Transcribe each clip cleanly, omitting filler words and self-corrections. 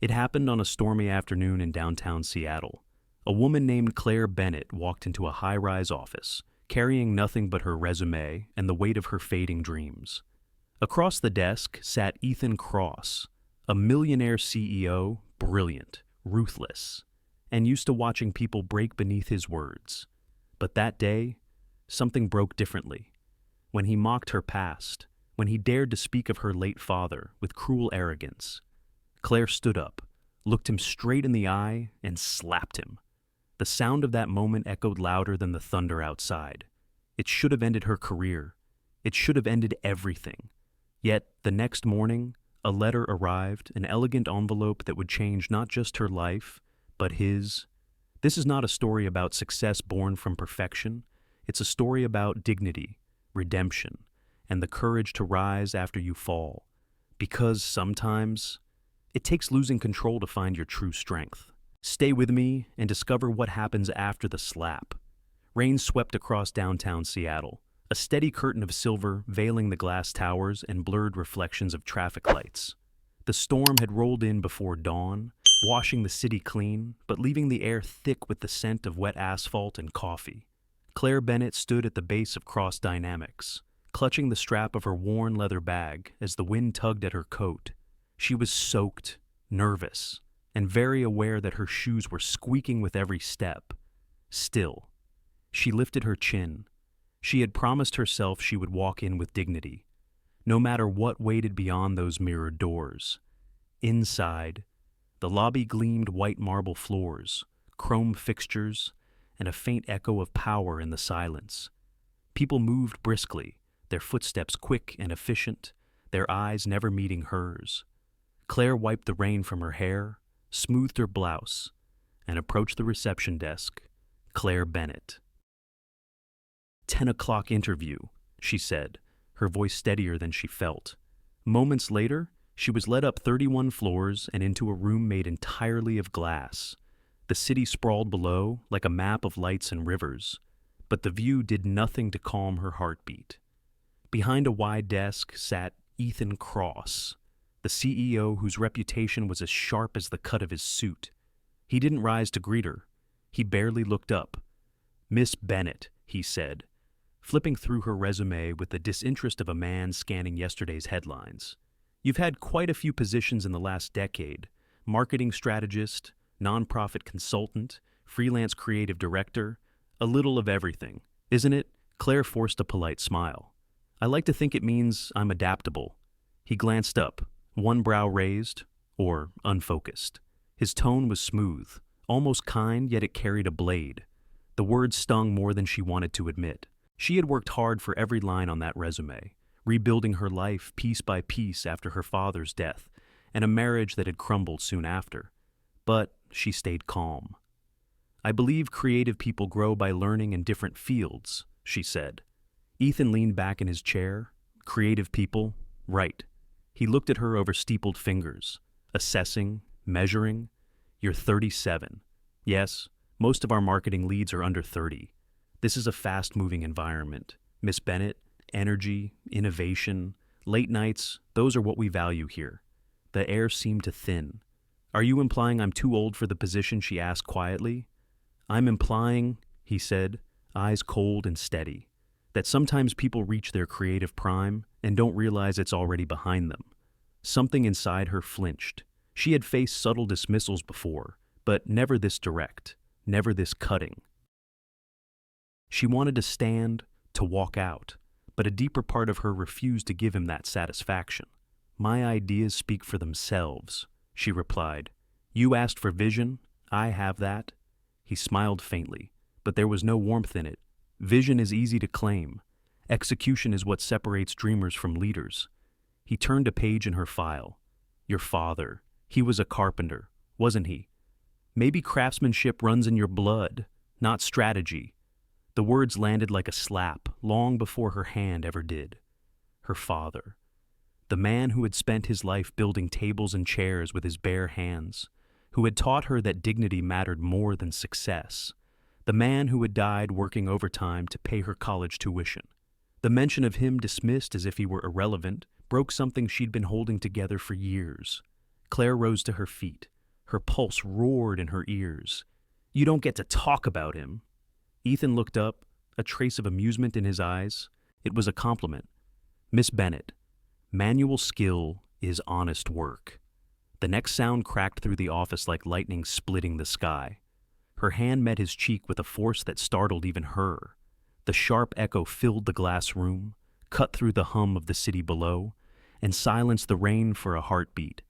It happened on a stormy afternoon in downtown Seattle. A woman named Claire Bennett walked into a high-rise office, carrying nothing but her resume and the weight of her fading dreams. Across the desk sat Ethan Cross, a millionaire CEO, brilliant, ruthless, and used to watching people break beneath his words. But that day, something broke differently. When he mocked her past, when he dared to speak of her late father with cruel arrogance, Claire stood up, looked him straight in the eye, and slapped him. The sound of that moment echoed louder than the thunder outside. It should have ended her career. It should have ended everything. Yet, the next morning, a letter arrived, an elegant envelope that would change not just her life, but his. This is not a story about success born from perfection. It's a story about dignity, redemption, and the courage to rise after you fall. Because sometimes, it takes losing control to find your true strength. Stay with me and discover what happens after the slap. Rain swept across downtown Seattle, a steady curtain of silver veiling the glass towers and blurred reflections of traffic lights. The storm had rolled in before dawn, washing the city clean, but leaving the air thick with the scent of wet asphalt and coffee. Claire Bennett stood at the base of Cross Dynamics, clutching the strap of her worn leather bag as the wind tugged at her coat. She was soaked, nervous, and very aware that her shoes were squeaking with every step. Still, she lifted her chin. She had promised herself she would walk in with dignity, no matter what waited beyond those mirrored doors. Inside, the lobby gleamed white marble floors, chrome fixtures, and a faint echo of power in the silence. People moved briskly, their footsteps quick and efficient, their eyes never meeting hers. Claire wiped the rain from her hair, smoothed her blouse, and approached the reception desk. Claire Bennett. 10 o'clock interview, she said, her voice steadier than she felt. Moments later, she was led up 31 floors and into a room made entirely of glass. The city sprawled below like a map of lights and rivers, but the view did nothing to calm her heartbeat. Behind a wide desk sat Ethan Cross, the CEO whose reputation was as sharp as the cut of his suit. He didn't rise to greet her. He barely looked up. "Miss Bennett," he said, flipping through her resume with the disinterest of a man scanning yesterday's headlines. "You've had quite a few positions in the last decade: marketing strategist, nonprofit consultant, freelance creative director, a little of everything, isn't it?" Claire forced a polite smile. "I like to think it means I'm adaptable." He glanced up, one brow raised, or unfocused. His tone was smooth, almost kind, yet it carried a blade. The words stung more than she wanted to admit. She had worked hard for every line on that resume, rebuilding her life piece by piece after her father's death, and a marriage that had crumbled soon after. But she stayed calm. "I believe creative people grow by learning in different fields," she said. Ethan leaned back in his chair. "Creative people? Right." He looked at her over steepled fingers, assessing, measuring. "You're 37. Yes, most of our marketing leads are under 30. This is a fast-moving environment. Miss Bennett, energy, innovation, late nights, those are what we value here." The air seemed to thin. "Are you implying I'm too old for the position?" she asked quietly. "I'm implying," he said, eyes cold and steady, "that sometimes people reach their creative prime and don't realize it's already behind them." Something inside her flinched. She had faced subtle dismissals before, but never this direct, never this cutting. She wanted to stand, to walk out, but a deeper part of her refused to give him that satisfaction. "My ideas speak for themselves," she replied. "You asked for vision, I have that." He smiled faintly, but there was no warmth in it. Vision is easy to claim. Execution is what separates dreamers from leaders. He turned a page in her file. "Your father, he was a carpenter, wasn't he? Maybe craftsmanship runs in your blood, not strategy." The words landed like a slap, long before her hand ever did. Her father. The man who had spent his life building tables and chairs with his bare hands, who had taught her that dignity mattered more than success. The man who had died working overtime to pay her college tuition. The mention of him dismissed as if he were irrelevant broke something she'd been holding together for years. Claire rose to her feet. Her pulse roared in her ears. "You don't get to talk about him." Ethan looked up, a trace of amusement in his eyes. It was a compliment. "Miss Bennett, manual skill is honest work." The next sound cracked through the office like lightning splitting the sky. Her hand met his cheek with a force that startled even her. The sharp echo filled the glass room, cut through the hum of the city below, and silenced the rain for a heartbeat.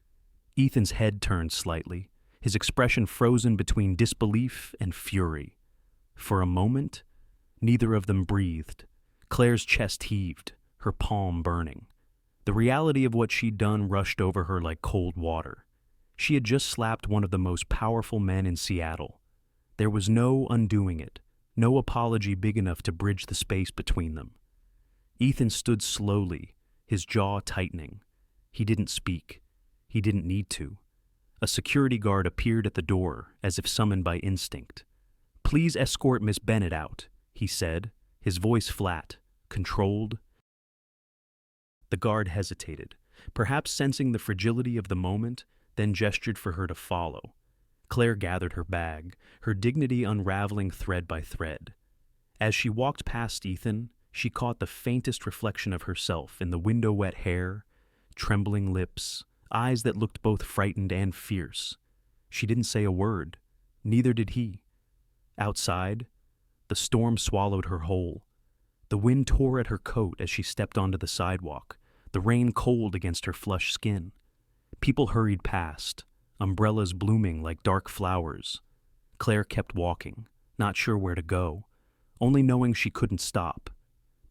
Ethan's head turned slightly, his expression frozen between disbelief and fury. For a moment, neither of them breathed. Claire's chest heaved, her palm burning. The reality of what she'd done rushed over her like cold water. She had just slapped one of the most powerful men in Seattle. There was no undoing it, no apology big enough to bridge the space between them. Ethan stood slowly, his jaw tightening. He didn't speak. He didn't need to. A security guard appeared at the door, as if summoned by instinct. "Please escort Miss Bennett out," he said, his voice flat, controlled. The guard hesitated, perhaps sensing the fragility of the moment, then gestured for her to follow. Claire gathered her bag, her dignity unraveling thread by thread. As she walked past Ethan, she caught the faintest reflection of herself in the window-wet hair, trembling lips, eyes that looked both frightened and fierce. She didn't say a word. Neither did he. Outside, the storm swallowed her whole. The wind tore at her coat as she stepped onto the sidewalk, the rain cold against her flushed skin. People hurried past, umbrellas blooming like dark flowers. Claire kept walking, not sure where to go, only knowing she couldn't stop.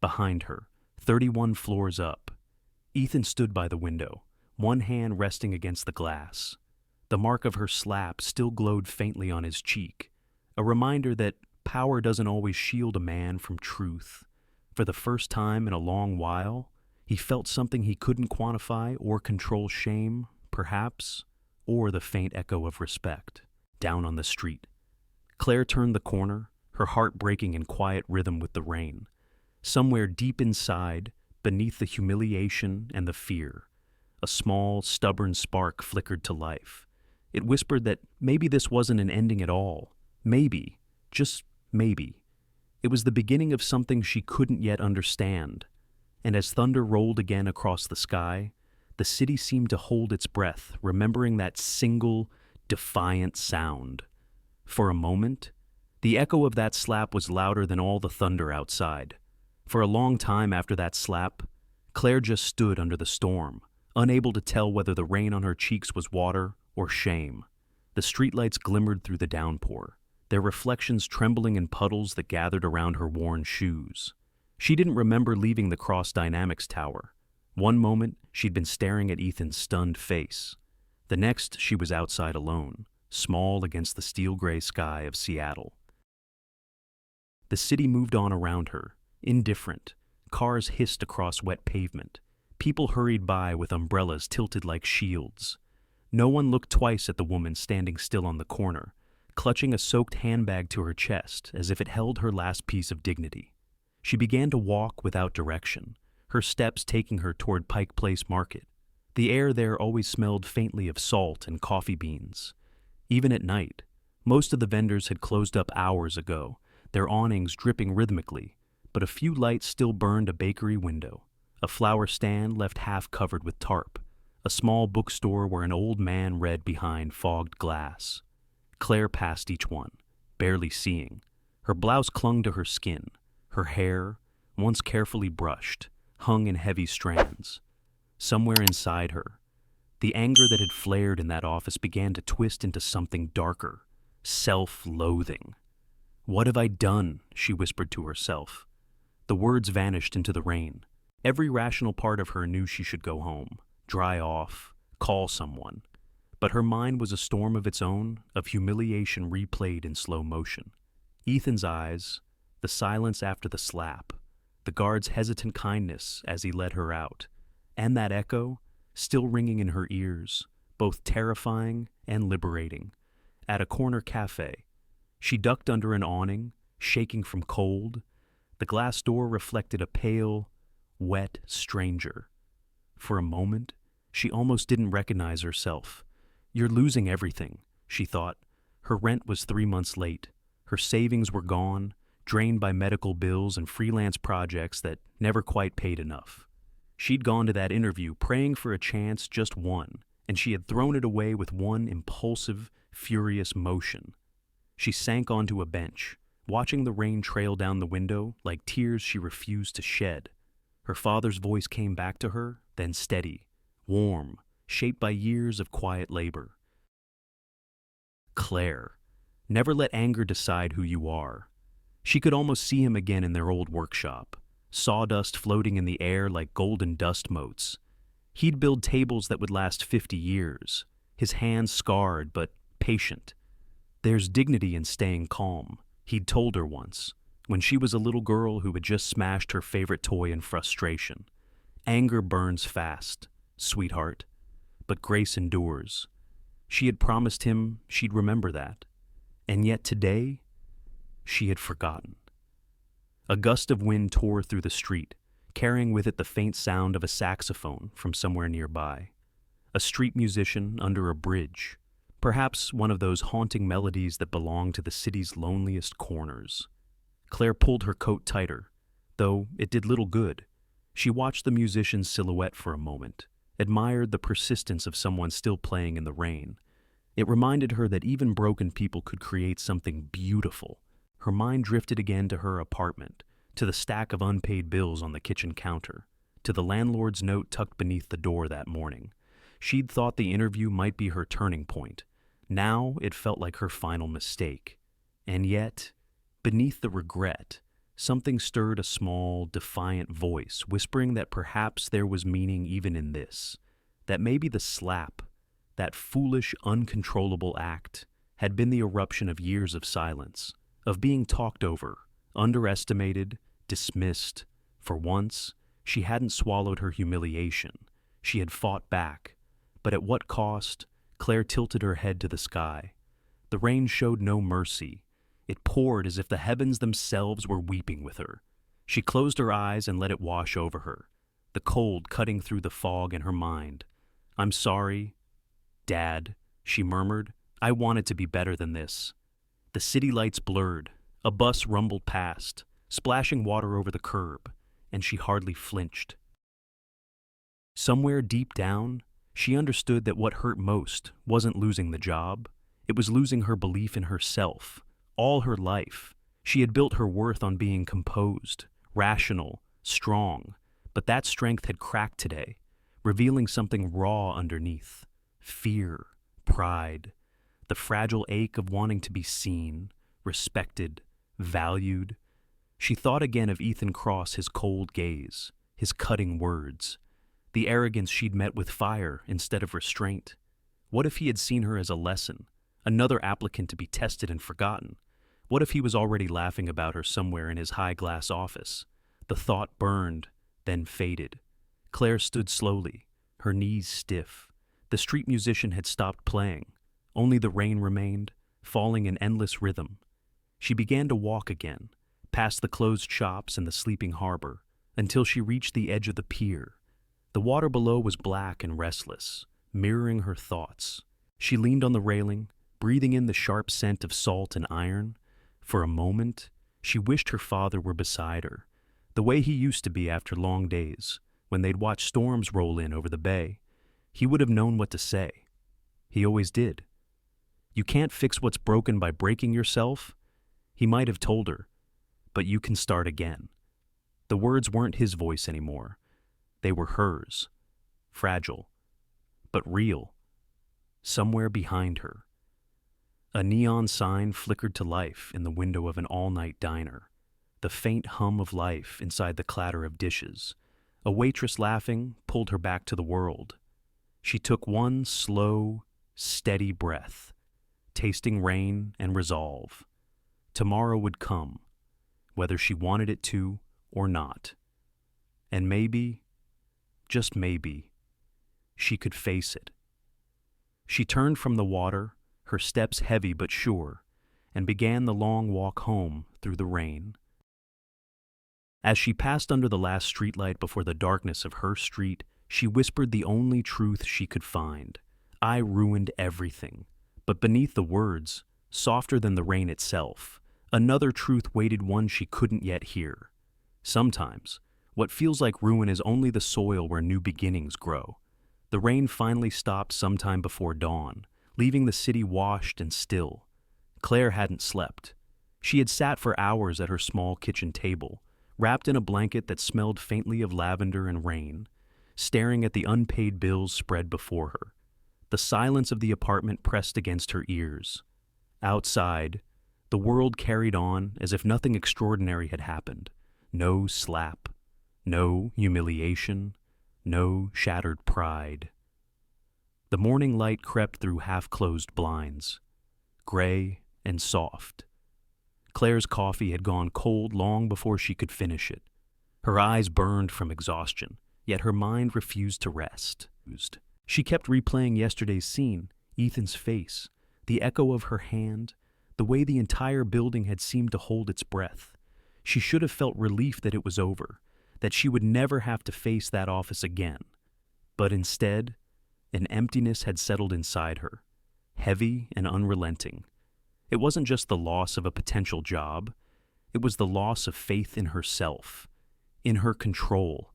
Behind her, 31 floors up, Ethan stood by the window, one hand resting against the glass. The mark of her slap still glowed faintly on his cheek, a reminder that power doesn't always shield a man from truth. For the first time in a long while, he felt something he couldn't quantify or control: shame, perhaps, or the faint echo of respect. Down on the street, Claire turned the corner, her heart breaking in quiet rhythm with the rain. Somewhere deep inside, beneath the humiliation and the fear, a small, stubborn spark flickered to life. It whispered that maybe this wasn't an ending at all. Maybe, just maybe, it was the beginning of something she couldn't yet understand. And as thunder rolled again across the sky, the city seemed to hold its breath, remembering that single, defiant sound. For a moment, the echo of that slap was louder than all the thunder outside. For a long time after that slap, Claire just stood under the storm, unable to tell whether the rain on her cheeks was water or shame. The streetlights glimmered through the downpour, their reflections trembling in puddles that gathered around her worn shoes. She didn't remember leaving the Cross Dynamics Tower. One moment, she'd been staring at Ethan's stunned face. The next, she was outside alone, small against the steel-gray sky of Seattle. The city moved on around her, indifferent. Cars hissed across wet pavement. People hurried by with umbrellas tilted like shields. No one looked twice at the woman standing still on the corner, clutching a soaked handbag to her chest as if it held her last piece of dignity. She began to walk without direction, her steps taking her toward Pike Place Market. The air there always smelled faintly of salt and coffee beans. Even at night, most of the vendors had closed up hours ago, their awnings dripping rhythmically, but a few lights still burned a bakery window, a flower stand left half covered with tarp, a small bookstore where an old man read behind fogged glass. Claire passed each one, barely seeing. Her blouse clung to her skin. Her hair, once carefully brushed, hung in heavy strands. Somewhere inside her, the anger that had flared in that office began to twist into something darker, self-loathing. "What have I done?" she whispered to herself. The words vanished into the rain. Every rational part of her knew she should go home, dry off, call someone. But her mind was a storm of its own, of humiliation replayed in slow motion. Ethan's eyes, the silence after the slap, the guard's hesitant kindness as he led her out, and that echo, still ringing in her ears, both terrifying and liberating. At a corner cafe, she ducked under an awning, shaking from cold. The glass door reflected a pale, wet stranger. For a moment, she almost didn't recognize herself. You're losing everything, she thought. Her rent was 3 months late. Her savings were gone, drained by medical bills and freelance projects that never quite paid enough. She'd gone to that interview praying for a chance, just one, and she had thrown it away with one impulsive, furious motion. She sank onto a bench, watching the rain trail down the window like tears she refused to shed. Her father's voice came back to her, then steady, warm, shaped by years of quiet labor. Claire, never let anger decide who you are. She could almost see him again in their old workshop, sawdust floating in the air like golden dust motes. He'd build tables that would last 50 years, his hands scarred but patient. There's dignity in staying calm, he'd told her once, when she was a little girl who had just smashed her favorite toy in frustration. Anger burns fast, sweetheart, but grace endures. She had promised him she'd remember that, and yet today, she had forgotten. A gust of wind tore through the street, carrying with it the faint sound of a saxophone from somewhere nearby. A street musician under a bridge, perhaps one of those haunting melodies that belong to the city's loneliest corners. Claire pulled her coat tighter, though it did little good. She watched the musician's silhouette for a moment, admired the persistence of someone still playing in the rain. It reminded her that even broken people could create something beautiful. Her mind drifted again to her apartment, to the stack of unpaid bills on the kitchen counter, to the landlord's note tucked beneath the door that morning. She'd thought the interview might be her turning point. Now it felt like her final mistake. And yet, beneath the regret, something stirred a small, defiant voice, whispering that perhaps there was meaning even in this, that maybe the slap, that foolish, uncontrollable act, had been the eruption of years of silence, of being talked over, underestimated, dismissed. For once, she hadn't swallowed her humiliation. She had fought back. But at what cost? Claire tilted her head to the sky. The rain showed no mercy. It poured as if the heavens themselves were weeping with her. She closed her eyes and let it wash over her, the cold cutting through the fog in her mind. "I'm sorry, Dad," she murmured. "I wanted to be better than this." The city lights blurred. A bus rumbled past, splashing water over the curb, and she hardly flinched. Somewhere deep down, she understood that what hurt most wasn't losing the job. It was losing her belief in herself. All her life, she had built her worth on being composed, rational, strong, but that strength had cracked today, revealing something raw underneath. Fear, pride, the fragile ache of wanting to be seen, respected, valued. She thought again of Ethan Cross, his cold gaze, his cutting words, the arrogance she'd met with fire instead of restraint. What if he had seen her as a lesson, another applicant to be tested and forgotten? What if he was already laughing about her somewhere in his high-glass office? The thought burned, then faded. Claire stood slowly, her knees stiff. The street musician had stopped playing. Only the rain remained, falling in endless rhythm. She began to walk again, past the closed shops and the sleeping harbor, until she reached the edge of the pier. The water below was black and restless, mirroring her thoughts. She leaned on the railing, breathing in the sharp scent of salt and iron. For a moment, she wished her father were beside her, the way he used to be after long days, when they'd watch storms roll in over the bay. He would have known what to say. He always did. "You can't fix what's broken by breaking yourself," he might have told her, "but you can start again." The words weren't his voice anymore. They were hers, fragile, but real, somewhere behind her. A neon sign flickered to life in the window of an all-night diner, the faint hum of life inside the clatter of dishes. A waitress laughing pulled her back to the world. She took one slow, steady breath, tasting rain and resolve. Tomorrow would come, whether she wanted it to or not. And maybe, just maybe, she could face it. She turned from the water, her steps heavy but sure, and began the long walk home through the rain. As she passed under the last streetlight before the darkness of her street, she whispered the only truth she could find. I ruined everything. But beneath the words, softer than the rain itself, another truth waited, one she couldn't yet hear. Sometimes, what feels like ruin is only the soil where new beginnings grow. The rain finally stopped sometime before dawn, leaving the city washed and still. Claire hadn't slept. She had sat for hours at her small kitchen table, wrapped in a blanket that smelled faintly of lavender and rain, staring at the unpaid bills spread before her. The silence of the apartment pressed against her ears. Outside, the world carried on as if nothing extraordinary had happened. No slap, no humiliation, no shattered pride. The morning light crept through half-closed blinds, gray and soft. Claire's coffee had gone cold long before she could finish it. Her eyes burned from exhaustion, yet her mind refused to rest. She kept replaying yesterday's scene, Ethan's face, the echo of her hand, the way the entire building had seemed to hold its breath. She should have felt relief that it was over, that she would never have to face that office again. But instead, an emptiness had settled inside her, heavy and unrelenting. It wasn't just the loss of a potential job, it was the loss of faith in herself, in her control,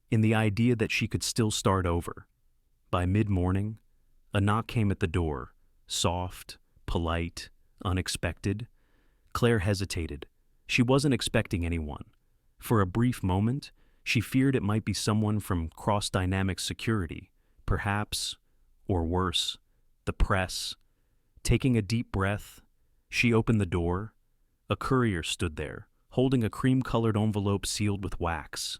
in the idea that she could still start over. By mid-morning, a knock came at the door, soft, polite, unexpected. Claire hesitated. She wasn't expecting anyone. For a brief moment, she feared it might be someone from Cross-Dynamics Security, perhaps, or worse, the press. Taking a deep breath, she opened the door. A courier stood there, holding a cream-colored envelope sealed with wax.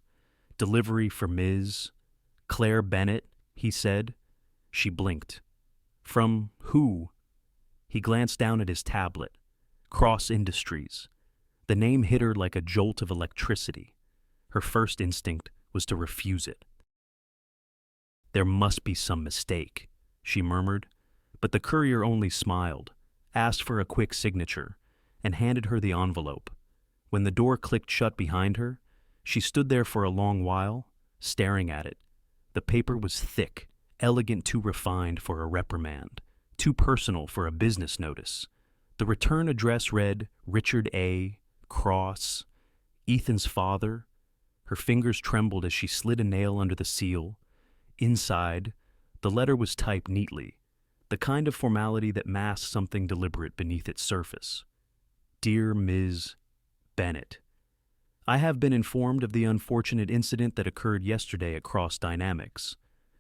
"Delivery for Ms. Claire Bennett," he said. She blinked. "From who?" He glanced down at his tablet. Cross Industries. The name hit her like a jolt of electricity. Her first instinct was to refuse it. "There must be some mistake," she murmured, but the courier only smiled, asked for a quick signature, and handed her the envelope. When the door clicked shut behind her, she stood there for a long while, staring at it. The paper was thick, elegant, too refined for a reprimand, too personal for a business notice. The return address read Richard A. Cross, Ethan's father. Her fingers trembled as she slid a nail under the seal. Inside, the letter was typed neatly, the kind of formality that masks something deliberate beneath its surface. "Dear Ms. Bennett, I have been informed of the unfortunate incident that occurred yesterday at Cross Dynamics.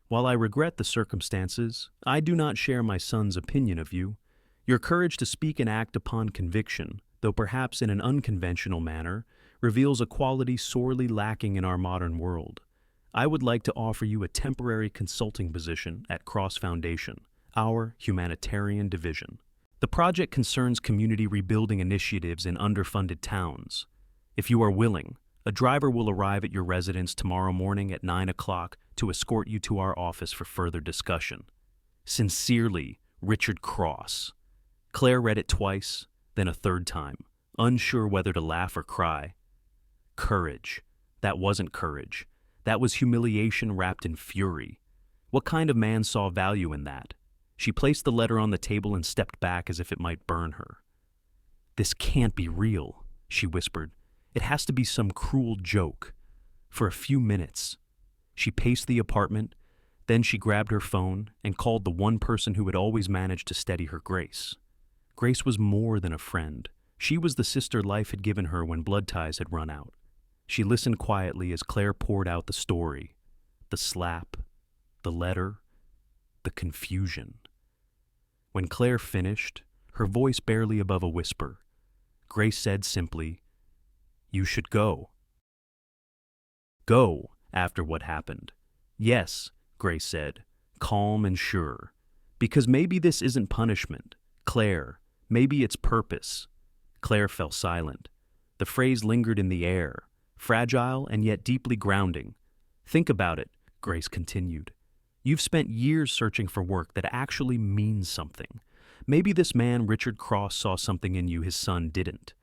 While I regret the circumstances, I do not share my son's opinion of you. Your courage to speak and act upon conviction, though perhaps in an unconventional manner, reveals a quality sorely lacking in our modern world. I would like to offer you a temporary consulting position at Cross Foundation, our humanitarian division. The project concerns community rebuilding initiatives in underfunded towns. If you are willing, a driver will arrive at your residence tomorrow morning at 9 o'clock to escort you to our office for further discussion. Sincerely, Richard Cross." Claire read it twice, then a third time, unsure whether to laugh or cry. Courage. That wasn't courage. That was humiliation wrapped in fury. What kind of man saw value in that? She placed the letter on the table and stepped back as if it might burn her. "This can't be real," she whispered. "It has to be some cruel joke." For a few minutes, she paced the apartment, then she grabbed her phone and called the one person who had always managed to steady her Grace. Grace was more than a friend. She was the sister life had given her when blood ties had run out. She listened quietly as Claire poured out the story, the slap, the letter, the confusion. When Claire finished, her voice barely above a whisper, Grace said simply, "You should go." "Go," after what happened. "Yes," Grace said, calm and sure, "because maybe this isn't punishment, Claire, maybe it's purpose." Claire fell silent. The phrase lingered in the air, fragile and yet deeply grounding. "Think about it," Grace continued. "You've spent years searching for work that actually means something. Maybe this man, Richard Cross, saw something in you his son didn't.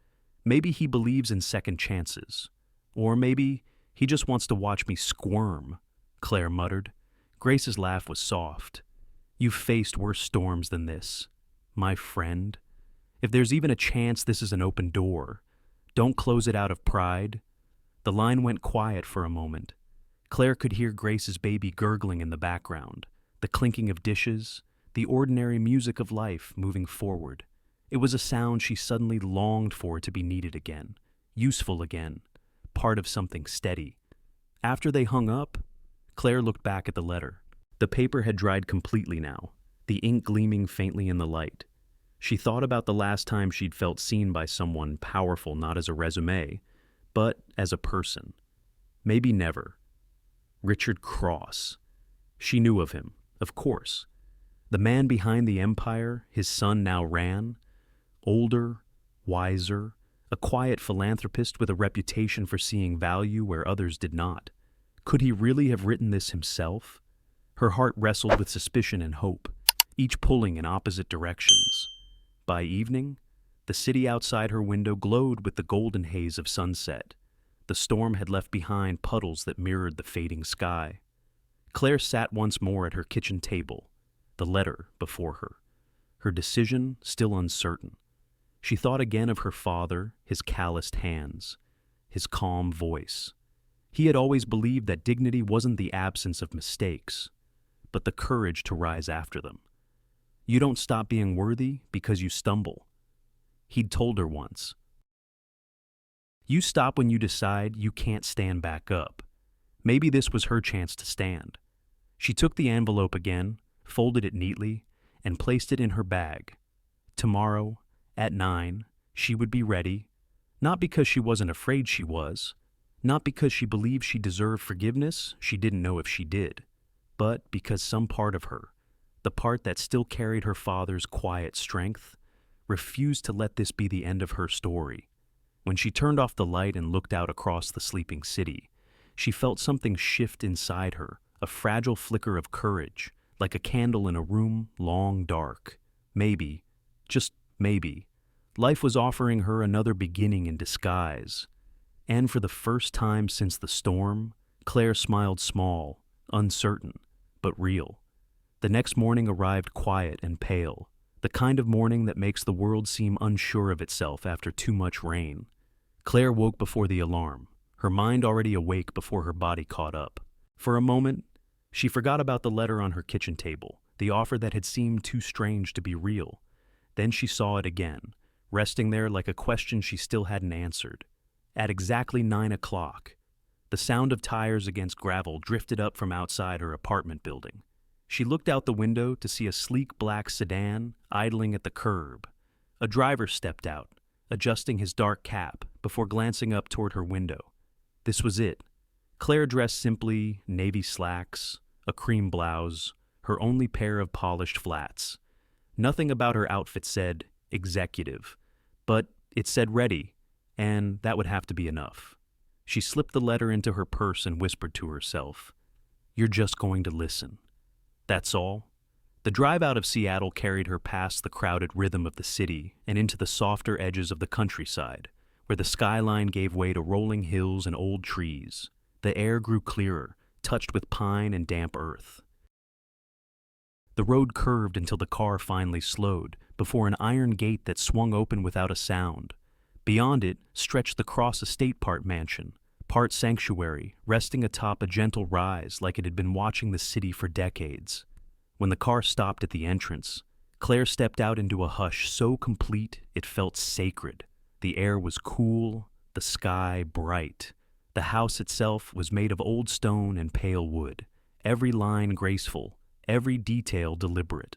Maybe he believes in second chances. Or maybe he just wants to watch me squirm," Claire muttered. Grace's laugh was soft. You've faced worse storms than this, my friend. If there's even a chance this is an open door, don't close it out of pride." The line went quiet for a moment. Claire could hear Grace's baby gurgling in the background, the clinking of dishes, the ordinary music of life moving forward. It was a sound she suddenly longed for to be needed again, useful again, part of something steady. After they hung up, Claire looked back at the letter. The paper had dried completely now, the ink gleaming faintly in the light. She thought about the last time she'd felt seen by someone powerful not as a resume, but as a person. Maybe never. Richard Cross. She knew of him, of course. The man behind the empire his son now ran. Older, wiser, a quiet philanthropist with a reputation for seeing value where others did not. Could he really have written this himself? Her heart wrestled with suspicion and hope, each pulling in opposite directions. By evening, the city outside her window glowed with the golden haze of sunset. The storm had left behind puddles that mirrored the fading sky. Claire sat once more at her kitchen table, the letter before her, her decision still uncertain. She thought again of her father, his calloused hands, his calm voice. He had always believed that dignity wasn't the absence of mistakes, but the courage to rise after them. You don't stop being worthy because you stumble. He'd told her once. You stop when you decide you can't stand back up. Maybe this was her chance to stand. She took the envelope again, folded it neatly, and placed it in her bag. Tomorrow, at 9, she would be ready, not because she wasn't afraid she was, not because she believed she deserved forgiveness, she didn't know if she did, but because some part of her, the part that still carried her father's quiet strength, refused to let this be the end of her story. When she turned off the light and looked out across the sleeping city, she felt something shift inside her, a fragile flicker of courage, like a candle in a room long dark. Maybe, just maybe, life was offering her another beginning in disguise. And for the first time since the storm, Claire smiled small, uncertain, but real. The next morning arrived quiet and pale, the kind of morning that makes the world seem unsure of itself after too much rain. Claire woke before the alarm, her mind already awake before her body caught up. For a moment, she forgot about the letter on her kitchen table, the offer that had seemed too strange to be real. Then she saw it again, resting there like a question she still hadn't answered. At exactly 9 o'clock, the sound of tires against gravel drifted up from outside her apartment building. She looked out the window to see a sleek black sedan idling at the curb. A driver stepped out, adjusting his dark cap before glancing up toward her window. This was it. Claire dressed simply, navy slacks, a cream blouse, her only pair of polished flats. Nothing about her outfit said executive, but it said ready, and that would have to be enough. She slipped the letter into her purse and whispered to herself, "You're just going to listen. That's all." The drive out of Seattle carried her past the crowded rhythm of the city and into the softer edges of the countryside, where the skyline gave way to rolling hills and old trees. The air grew clearer, touched with pine and damp earth. The road curved until the car finally slowed, before an iron gate that swung open without a sound. Beyond it stretched the Cross Estate part mansion, part sanctuary, resting atop a gentle rise like it had been watching the city for decades. When the car stopped at the entrance, Claire stepped out into a hush so complete it felt sacred. The air was cool, the sky bright. The house itself was made of old stone and pale wood, every line graceful, every detail deliberate.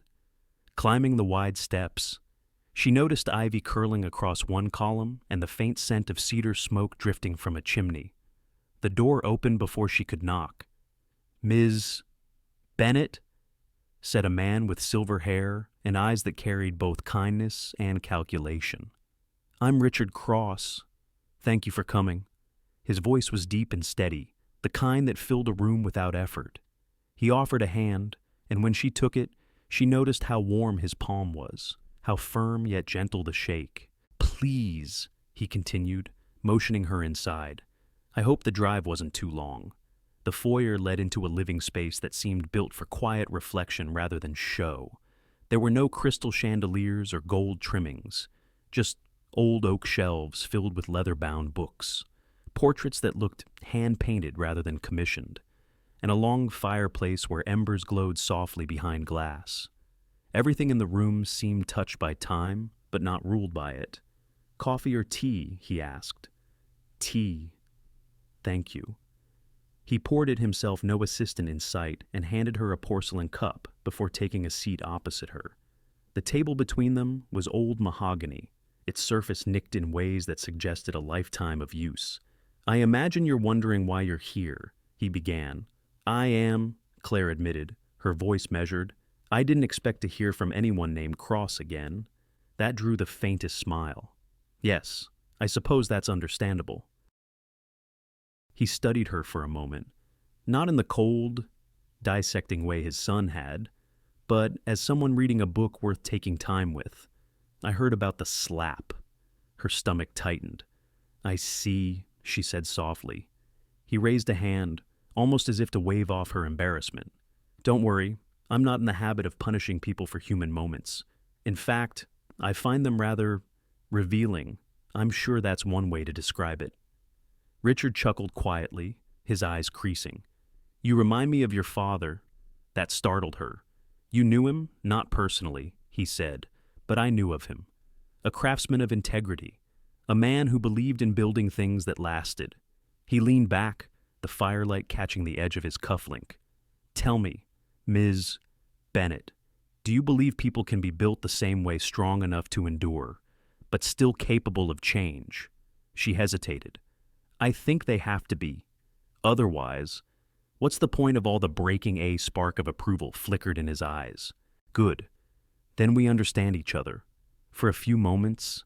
Climbing the wide steps, she noticed ivy curling across one column and the faint scent of cedar smoke drifting from a chimney. The door opened before she could knock. "Ms. Bennett?" said a man with silver hair and eyes that carried both kindness and calculation. "I'm Richard Cross. Thank you for coming." His voice was deep and steady, the kind that filled a room without effort. He offered a hand, and when she took it, she noticed how warm his palm was, how firm yet gentle the shake. "Please," he continued, motioning her inside. "I hope the drive wasn't too long." The foyer led into a living space that seemed built for quiet reflection rather than show. There were no crystal chandeliers or gold trimmings, just old oak shelves filled with leather-bound books, portraits that looked hand-painted rather than commissioned, and a long fireplace where embers glowed softly behind glass. Everything in the room seemed touched by time, but not ruled by it. "Coffee or tea?" he asked. "Tea. Thank you." He poured it himself, no assistant in sight, and handed her a porcelain cup before taking a seat opposite her. The table between them was old mahogany, its surface nicked in ways that suggested a lifetime of use. "I imagine you're wondering why you're here," he began. "I am," Claire admitted, her voice measured. "I didn't expect to hear from anyone named Cross again." That drew the faintest smile. "Yes, I suppose that's understandable." He studied her for a moment, not in the cold, dissecting way his son had, but as someone reading a book worth taking time with. "I heard about the slap." Her stomach tightened. "I see," she said softly. He raised a hand, almost as if to wave off her embarrassment. "Don't worry, I'm not in the habit of punishing people for human moments. In fact, I find them rather revealing. I'm sure that's one way to describe it." Richard chuckled quietly, his eyes creasing. "You remind me of your father." That startled her. "You knew him? Not personally," he said, "but I knew of him. A craftsman of integrity, a man who believed in building things that lasted." He leaned back, the firelight catching the edge of his cufflink. "Tell me, Ms. Bennett, do you believe people can be built the same way, strong enough to endure, but still capable of change?" She hesitated. "I think they have to be. Otherwise, what's the point of all the breaking?" A spark of approval flickered in his eyes. "Good. Then we understand each other." For a few moments,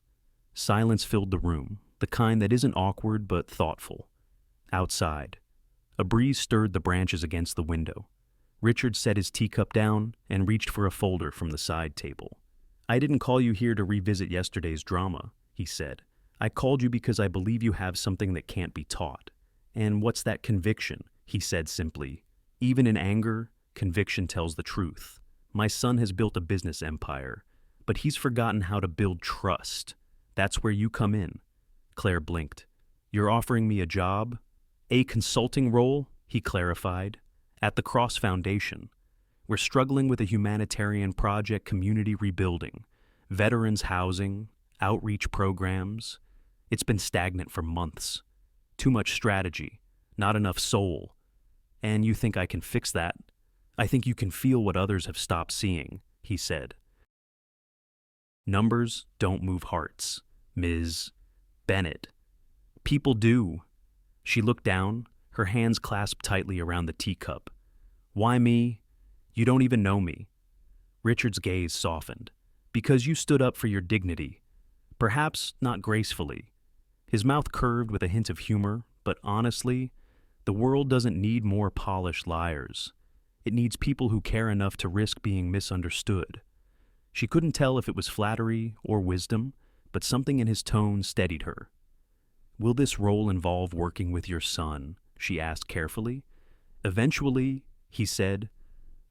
silence filled the room, the kind that isn't awkward but thoughtful. Outside, a breeze stirred the branches against the window. Richard set his teacup down and reached for a folder from the side table. "I didn't call you here to revisit yesterday's drama," he said. "I called you because I believe you have something that can't be taught." "And what's that?" "Conviction," he said simply. "Even in anger, conviction tells the truth. My son has built a business empire, but he's forgotten how to build trust. That's where you come in." Claire blinked. "You're offering me a job?" "A consulting role," he clarified, "at the Cross Foundation. We're struggling with a humanitarian project, community rebuilding, veterans housing, outreach programs. It's been stagnant for months. Too much strategy, not enough soul. And you think I can fix that?" "I think you can feel what others have stopped seeing," he said. "Numbers don't move hearts, Ms. Bennett. People do." She looked down, her hands clasped tightly around the teacup. "Why me? You don't even know me." Richard's gaze softened. "Because you stood up for your dignity. Perhaps not gracefully." His mouth curved with a hint of humor, but honestly, the world doesn't need more polished liars. It needs people who care enough to risk being misunderstood. She couldn't tell if it was flattery or wisdom, but something in his tone steadied her. "Will this role involve working with your son?" she asked carefully. "Eventually," he said,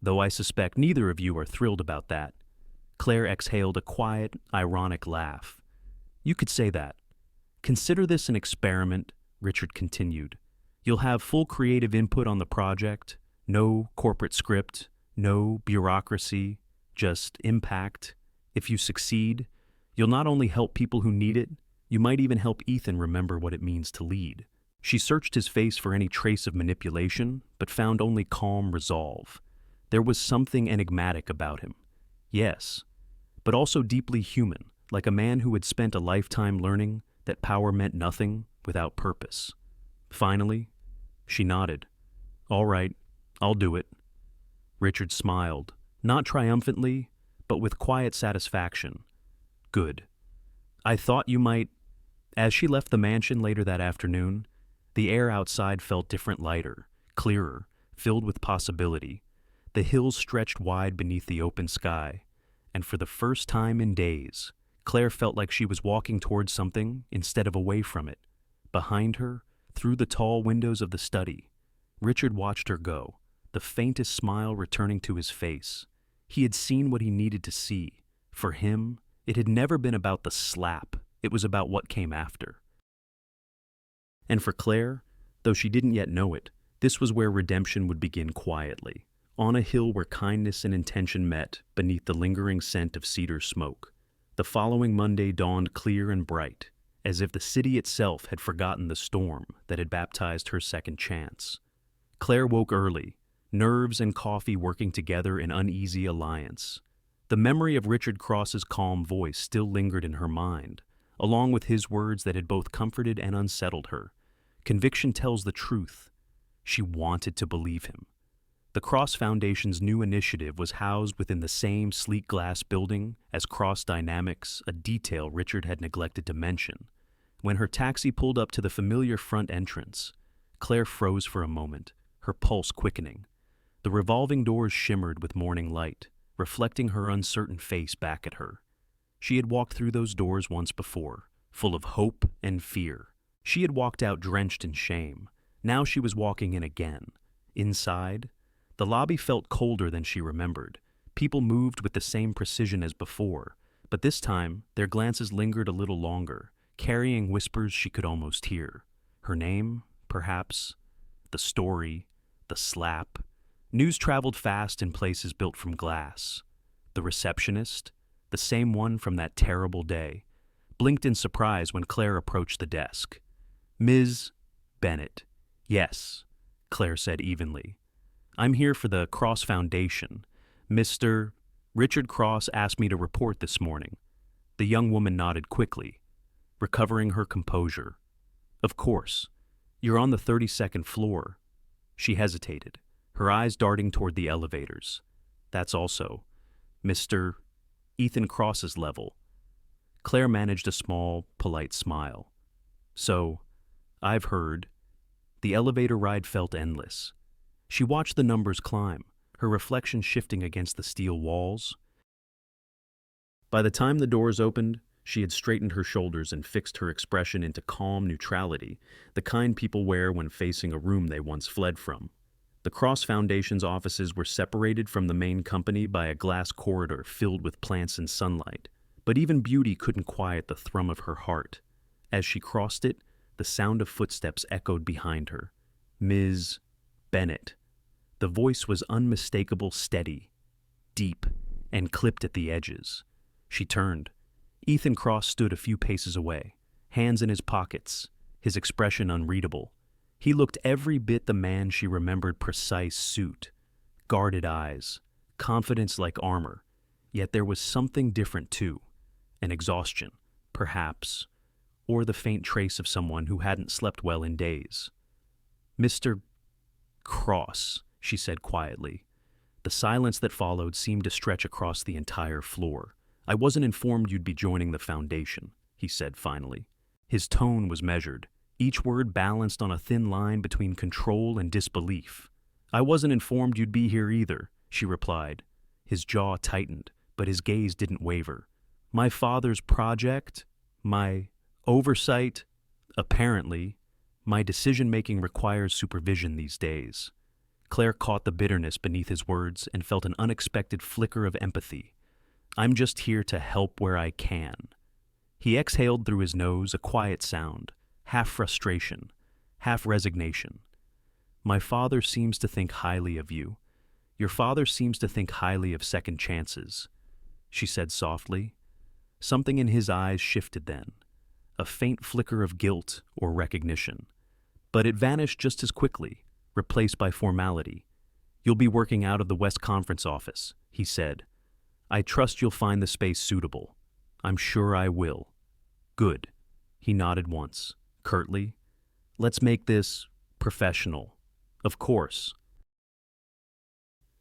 "though I suspect neither of you are thrilled about that." Claire exhaled a quiet, ironic laugh. "You could say that. Consider this an experiment," Richard continued. "You'll have full creative input on the project, no corporate script, no bureaucracy, just impact. If you succeed, you'll not only help people who need it, you might even help Ethan remember what it means to lead." She searched his face for any trace of manipulation, but found only calm resolve. There was something enigmatic about him. Yes, but also deeply human, like a man who had spent a lifetime learning that power meant nothing without purpose. Finally, she nodded. "All right, I'll do it." Richard smiled, not triumphantly, but with quiet satisfaction. "Good. I thought you might." As she left the mansion later that afternoon, the air outside felt different, lighter, clearer, filled with possibility. The hills stretched wide beneath the open sky, and for the first time in days, Claire felt like she was walking towards something instead of away from it. Behind her, through the tall windows of the study, Richard watched her go, the faintest smile returning to his face. He had seen what he needed to see. For him, it had never been about the slap, it was about what came after. And for Claire, though she didn't yet know it, this was where redemption would begin quietly, on a hill where kindness and intention met beneath the lingering scent of cedar smoke. The following Monday dawned clear and bright, as if the city itself had forgotten the storm that had baptized her second chance. Claire woke early, nerves and coffee working together in uneasy alliance. The memory of Richard Cross's calm voice still lingered in her mind, along with his words that had both comforted and unsettled her. Conviction tells the truth. She wanted to believe him. The Cross Foundation's new initiative was housed within the same sleek glass building as Cross Dynamics, a detail Richard had neglected to mention. When her taxi pulled up to the familiar front entrance, Claire froze for a moment, her pulse quickening. The revolving doors shimmered with morning light, reflecting her uncertain face back at her. She had walked through those doors once before, full of hope and fear. She had walked out drenched in shame. Now she was walking in again. Inside, the lobby felt colder than she remembered. People moved with the same precision as before, but this time their glances lingered a little longer, carrying whispers she could almost hear. Her name, perhaps, the story, the slap. News traveled fast in places built from glass. The receptionist, the same one from that terrible day, blinked in surprise when Claire approached the desk. "Ms. Bennett." "Yes," Claire said evenly. "I'm here for the Cross Foundation. Mr. Richard Cross asked me to report this morning." The young woman nodded quickly, recovering her composure. "Of course. You're on the 32nd floor." She hesitated, her eyes darting toward the elevators. "That's also Mr. Ethan Cross's level." Claire managed a small, polite smile. "So, I've heard." The elevator ride felt endless. She watched the numbers climb, her reflection shifting against the steel walls. By the time the doors opened, she had straightened her shoulders and fixed her expression into calm neutrality, the kind people wear when facing a room they once fled from. The Cross Foundation's offices were separated from the main company by a glass corridor filled with plants and sunlight, but even beauty couldn't quiet the thrum of her heart. As she crossed it, the sound of footsteps echoed behind her. "Ms. Bennett." The voice was unmistakable, steady, deep, and clipped at the edges. She turned. Ethan Cross stood a few paces away, hands in his pockets, his expression unreadable. He looked every bit the man she remembered: precise suit, guarded eyes, confidence like armor. Yet there was something different too, an exhaustion, perhaps, or the faint trace of someone who hadn't slept well in days. "Mr. Cross," she said quietly. The silence that followed seemed to stretch across the entire floor. "I wasn't informed you'd be joining the foundation," he said finally. His tone was measured, each word balanced on a thin line between control and disbelief. "I wasn't informed you'd be here either," she replied. His jaw tightened, but his gaze didn't waver. "My father's project, my oversight, apparently, my decision-making requires supervision these days." Claire caught the bitterness beneath his words and felt an unexpected flicker of empathy. "I'm just here to help where I can." He exhaled through his nose, a quiet sound, half frustration, half resignation. "My father seems to think highly of you. Your father seems to think highly of second chances," she said softly. Something in his eyes shifted then, a faint flicker of guilt or recognition. But it vanished just as quickly, replaced by formality. "You'll be working out of the West Conference office," he said. "I trust you'll find the space suitable." "I'm sure I will." "Good." He nodded once, curtly. "Let's make this professional." "Of course."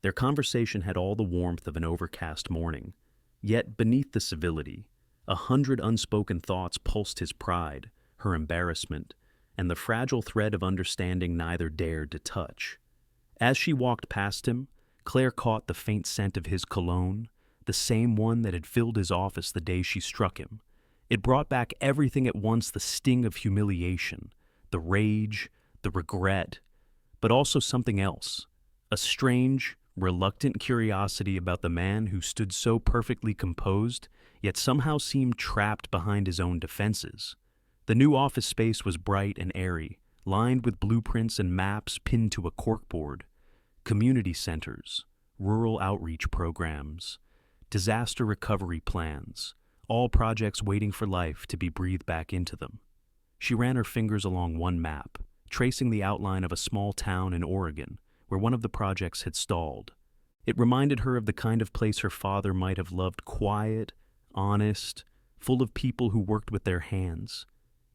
Their conversation had all the warmth of an overcast morning, yet beneath the civility, 100 unspoken thoughts pulsed his pride, her embarrassment, and the fragile thread of understanding neither dared to touch. As she walked past him, Claire caught the faint scent of his cologne, the same one that had filled his office the day she struck him. It brought back everything at once: the sting of humiliation, the rage, the regret, but also something else, a strange, reluctant curiosity about the man who stood so perfectly composed, yet somehow seemed trapped behind his own defenses. The new office space was bright and airy, lined with blueprints and maps pinned to a corkboard. Community centers, rural outreach programs, disaster recovery plans, all projects waiting for life to be breathed back into them. She ran her fingers along one map, tracing the outline of a small town in Oregon where one of the projects had stalled. It reminded her of the kind of place her father might have loved: quiet, honest, full of people who worked with their hands.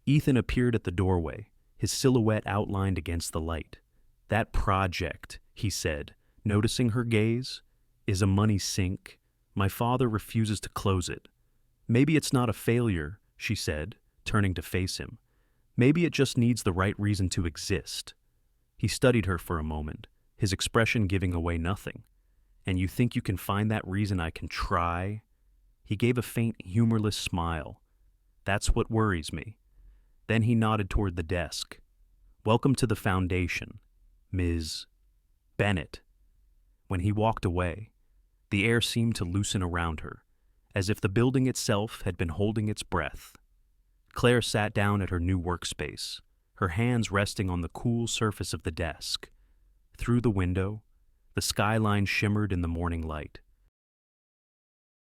Ethan appeared at the doorway, his silhouette outlined against the light. "That project," he said, noticing her gaze, "is a money sink. My father refuses to close it." "Maybe it's not a failure," she said, turning to face him. "Maybe it just needs the right reason to exist." He studied her for a moment, his expression giving away nothing. "And you think you can find that reason I can try?" He gave a faint, humorless smile. "That's what worries me." Then he nodded toward the desk. "Welcome to the foundation, Ms. Bennett." When he walked away, the air seemed to loosen around her, as if the building itself had been holding its breath. Claire sat down at her new workspace, her hands resting on the cool surface of the desk. Through the window, the skyline shimmered in the morning light.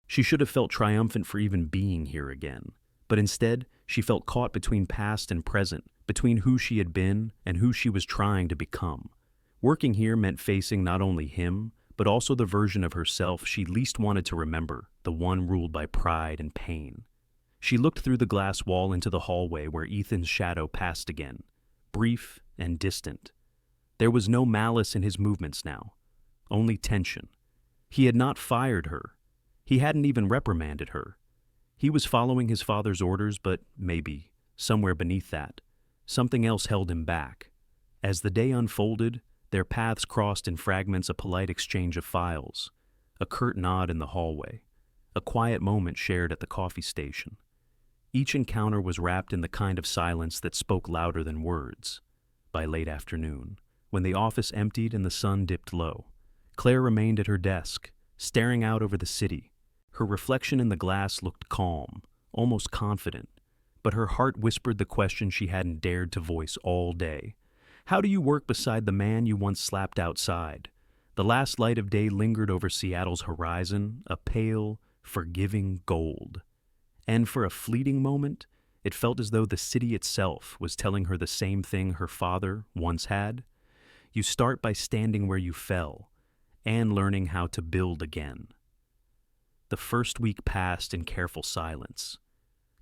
She should have felt triumphant for even being here again, but instead she felt caught between past and present, between who she had been and who she was trying to become. Working here meant facing not only him, but also the version of herself she least wanted to remember, the one ruled by pride and pain. She looked through the glass wall into the hallway where Ethan's shadow passed again, brief and distant. There was no malice in his movements now, only tension. He had not fired her. He hadn't even reprimanded her. He was following his father's orders, but maybe, somewhere beneath that, something else held him back. As the day unfolded, their paths crossed in fragments: a polite exchange of files, a curt nod in the hallway, a quiet moment shared at the coffee station. Each encounter was wrapped in the kind of silence that spoke louder than words. By late afternoon, when the office emptied and the sun dipped low, Claire remained at her desk, staring out over the city. Her reflection in the glass looked calm, almost confident, but her heart whispered the question she hadn't dared to voice all day. How do you work beside the man you once slapped outside? The last light of day lingered over Seattle's horizon, a pale, forgiving gold. And for a fleeting moment, it felt as though the city itself was telling her the same thing her father once had. You start by standing where you fell, and learning how to build again. The first week passed in careful silence.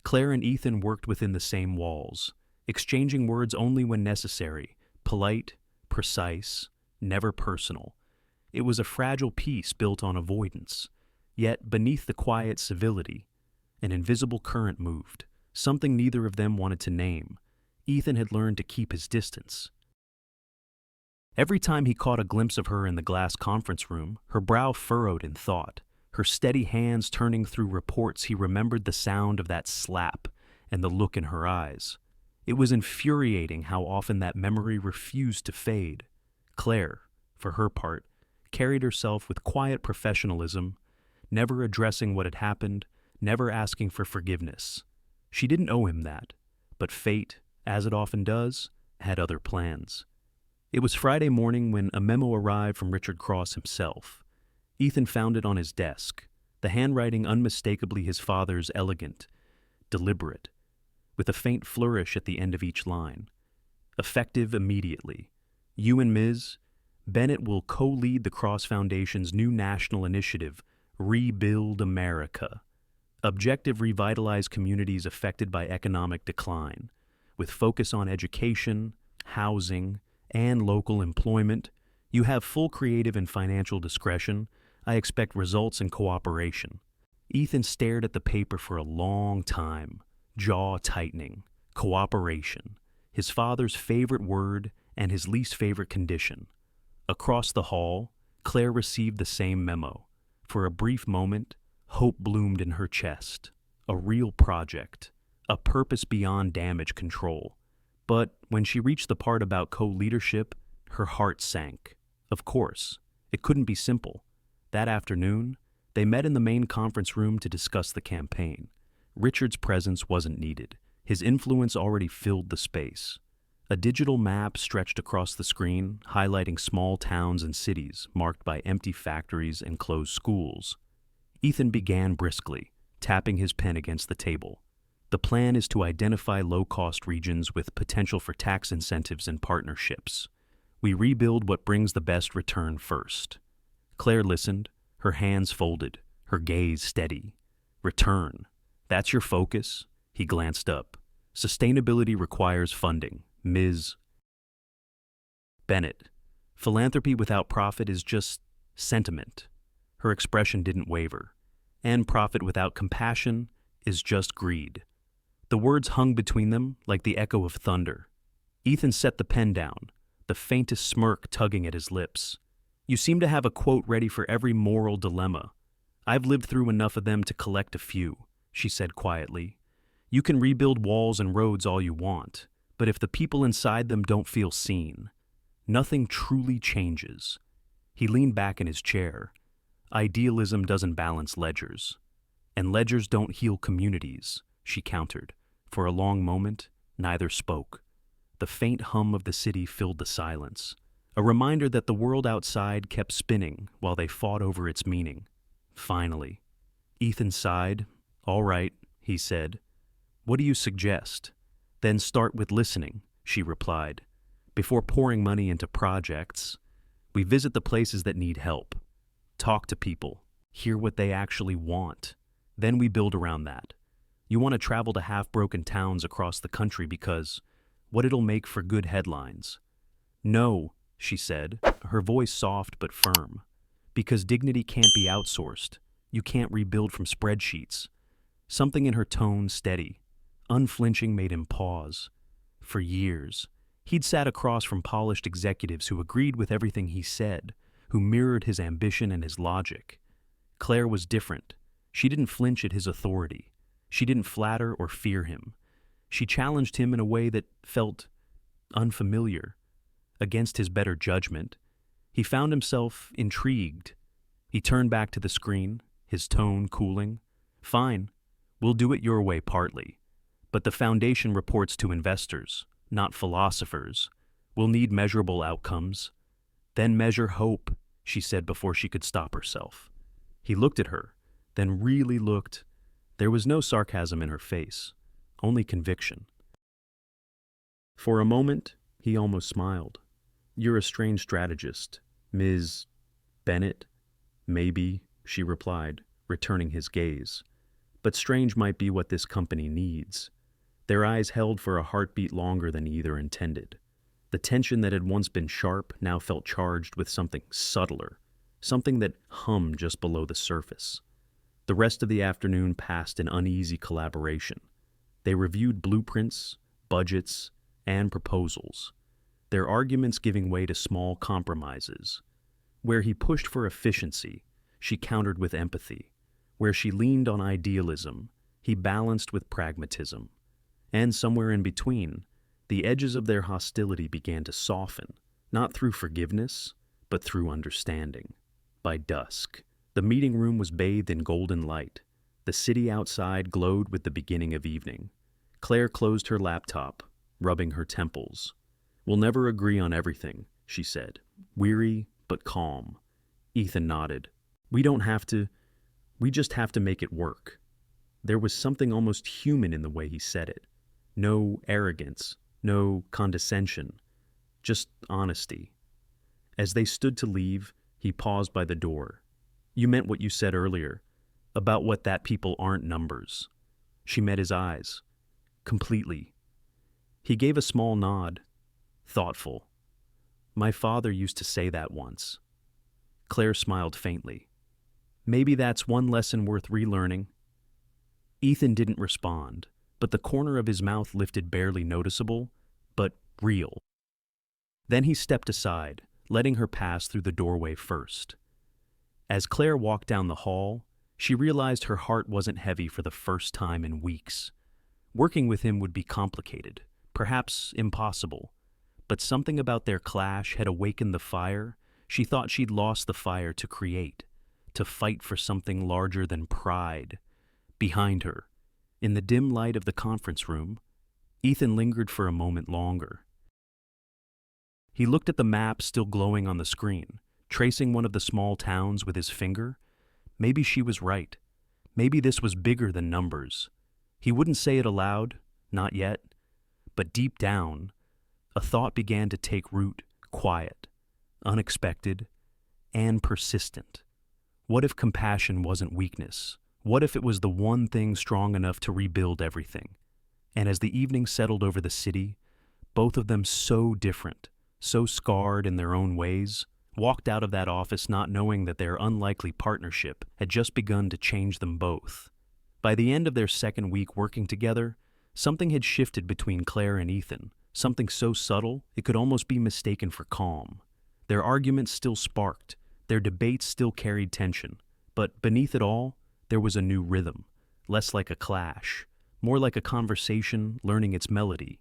Claire and Ethan worked within the same walls, exchanging words only when necessary, polite, precise, never personal. It was a fragile peace built on avoidance. Yet beneath the quiet civility, an invisible current moved, something neither of them wanted to name. Ethan had learned to keep his distance. Every time he caught a glimpse of her in the glass conference room, her brow furrowed in thought. Her steady hands turning through reports, he remembered the sound of that slap and the look in her eyes. It was infuriating how often that memory refused to fade. Claire, for her part, carried herself with quiet professionalism, never addressing what had happened, never asking for forgiveness. She didn't owe him that, but fate, as it often does, had other plans. It was Friday morning when a memo arrived from Richard Cross himself. Ethan found it on his desk, the handwriting unmistakably his father's: elegant, deliberate, with a faint flourish at the end of each line. Effective immediately. You and Ms. Bennett will co-lead the Cross Foundation's new national initiative, Rebuild America. Objective: revitalize communities affected by economic decline, with focus on education, housing, and local employment. You have full creative and financial discretion. I expect results and cooperation. Ethan stared at the paper for a long time, jaw tightening. Cooperation, his father's favorite word and his least favorite condition. Across the hall, Claire received the same memo. For a brief moment, hope bloomed in her chest. A real project, a purpose beyond damage control. But when she reached the part about co-leadership, Her heart sank. Of course, it couldn't be simple. That afternoon, they met in the main conference room to discuss the campaign. Richard's presence wasn't needed. His influence already filled the space. A digital map stretched across the screen, highlighting small towns and cities marked by empty factories and closed schools. Ethan began briskly, tapping his pen against the table. The plan is to identify low-cost regions with potential for tax incentives and partnerships. We rebuild what brings the best return first. Claire listened, her hands folded, her gaze steady. Return. That's your focus? He glanced up. Sustainability requires funding, Ms. Bennett. Philanthropy without profit is just sentiment. Her expression didn't waver. And profit without compassion is just greed. The words hung between them like the echo of thunder. Ethan set the pen down, the faintest smirk tugging at his lips. You seem to have a quote ready for every moral dilemma. I've lived through enough of them to collect a few, she said quietly. You can rebuild walls and roads all you want, but if the people inside them don't feel seen, nothing truly changes. He leaned back in his chair. Idealism doesn't balance ledgers. And ledgers don't heal communities, she countered. For a long moment, neither spoke. The faint hum of the city filled the silence, a reminder that the world outside kept spinning while they fought over its meaning. Finally, Ethan sighed. All right, he said. What do you suggest? Then start with listening, she replied. Before pouring money into projects, we visit the places that need help. Talk to people, hear what they actually want. Then we build around that. You want to travel to half-broken towns across the country because what it'll make for good headlines. No, she said, her voice soft but firm. Because dignity can't be outsourced. You can't rebuild from spreadsheets. Something in her tone steady, unflinching, made him pause. For years, he'd sat across from polished executives who agreed with everything he said, who mirrored his ambition and his logic. Claire was different. She didn't flinch at his authority. She didn't flatter or fear him. She challenged him in a way that felt unfamiliar. Against his better judgment, he found himself intrigued. He turned back to the screen, his tone cooling. Fine, we'll do it your way partly. But the foundation reports to investors, not philosophers. We'll need measurable outcomes. Then measure hope, she said before she could stop herself. He looked at her, then really looked. There was no sarcasm in her face, only conviction. For a moment, he almost smiled. You're a strange strategist, Ms. Bennett. Maybe, she replied, returning his gaze. But strange might be what this company needs. Their eyes held for a heartbeat longer than either intended. The tension that had once been sharp now felt charged with something subtler, something that hummed just below the surface. The rest of the afternoon passed in uneasy collaboration. They reviewed blueprints, budgets, and proposals, their arguments giving way to small compromises. Where he pushed for efficiency, she countered with empathy. Where she leaned on idealism, he balanced with pragmatism. And somewhere in between, the edges of their hostility began to soften, not through forgiveness, but through understanding. By dusk, the meeting room was bathed in golden light. The city outside glowed with the beginning of evening. Claire closed her laptop, rubbing her temples. We'll never agree on everything, she said, weary but calm. Ethan nodded. We just have to make it work. There was something almost human in the way he said it. No arrogance, no condescension, just honesty. As they stood to leave, he paused by the door. You meant what you said earlier, about what that people aren't numbers. She met his eyes. Completely. He gave a small nod, thoughtful. My father used to say that once. Claire smiled faintly. Maybe that's one lesson worth relearning. Ethan didn't respond, but the corner of his mouth lifted barely noticeable, but real. Then he stepped aside, letting her pass through the doorway first. As Claire walked down the hall, she realized her heart wasn't heavy for the first time in weeks. Working with him would be complicated, perhaps impossible, but something about their clash had awakened the fire. She thought she'd lost the fire to create, to fight for something larger than pride. Behind her, in the dim light of the conference room, Ethan lingered for a moment longer. He looked at the map still glowing on the screen, tracing one of the small towns with his finger. Maybe she was right. Maybe this was bigger than numbers. He wouldn't say it aloud, not yet, but deep down, a thought began to take root, quiet, unexpected, and persistent. What if compassion wasn't weakness? What if it was the one thing strong enough to rebuild everything? And as the evening settled over the city, both of them so different, so scarred in their own ways, walked out of that office not knowing that their unlikely partnership had just begun to change them both. By the end of their second week working together, something had shifted between Claire and Ethan, something so subtle it could almost be mistaken for calm. Their arguments still sparked, their debates still carried tension, but beneath it all, there was a new rhythm, less like a clash, more like a conversation learning its melody.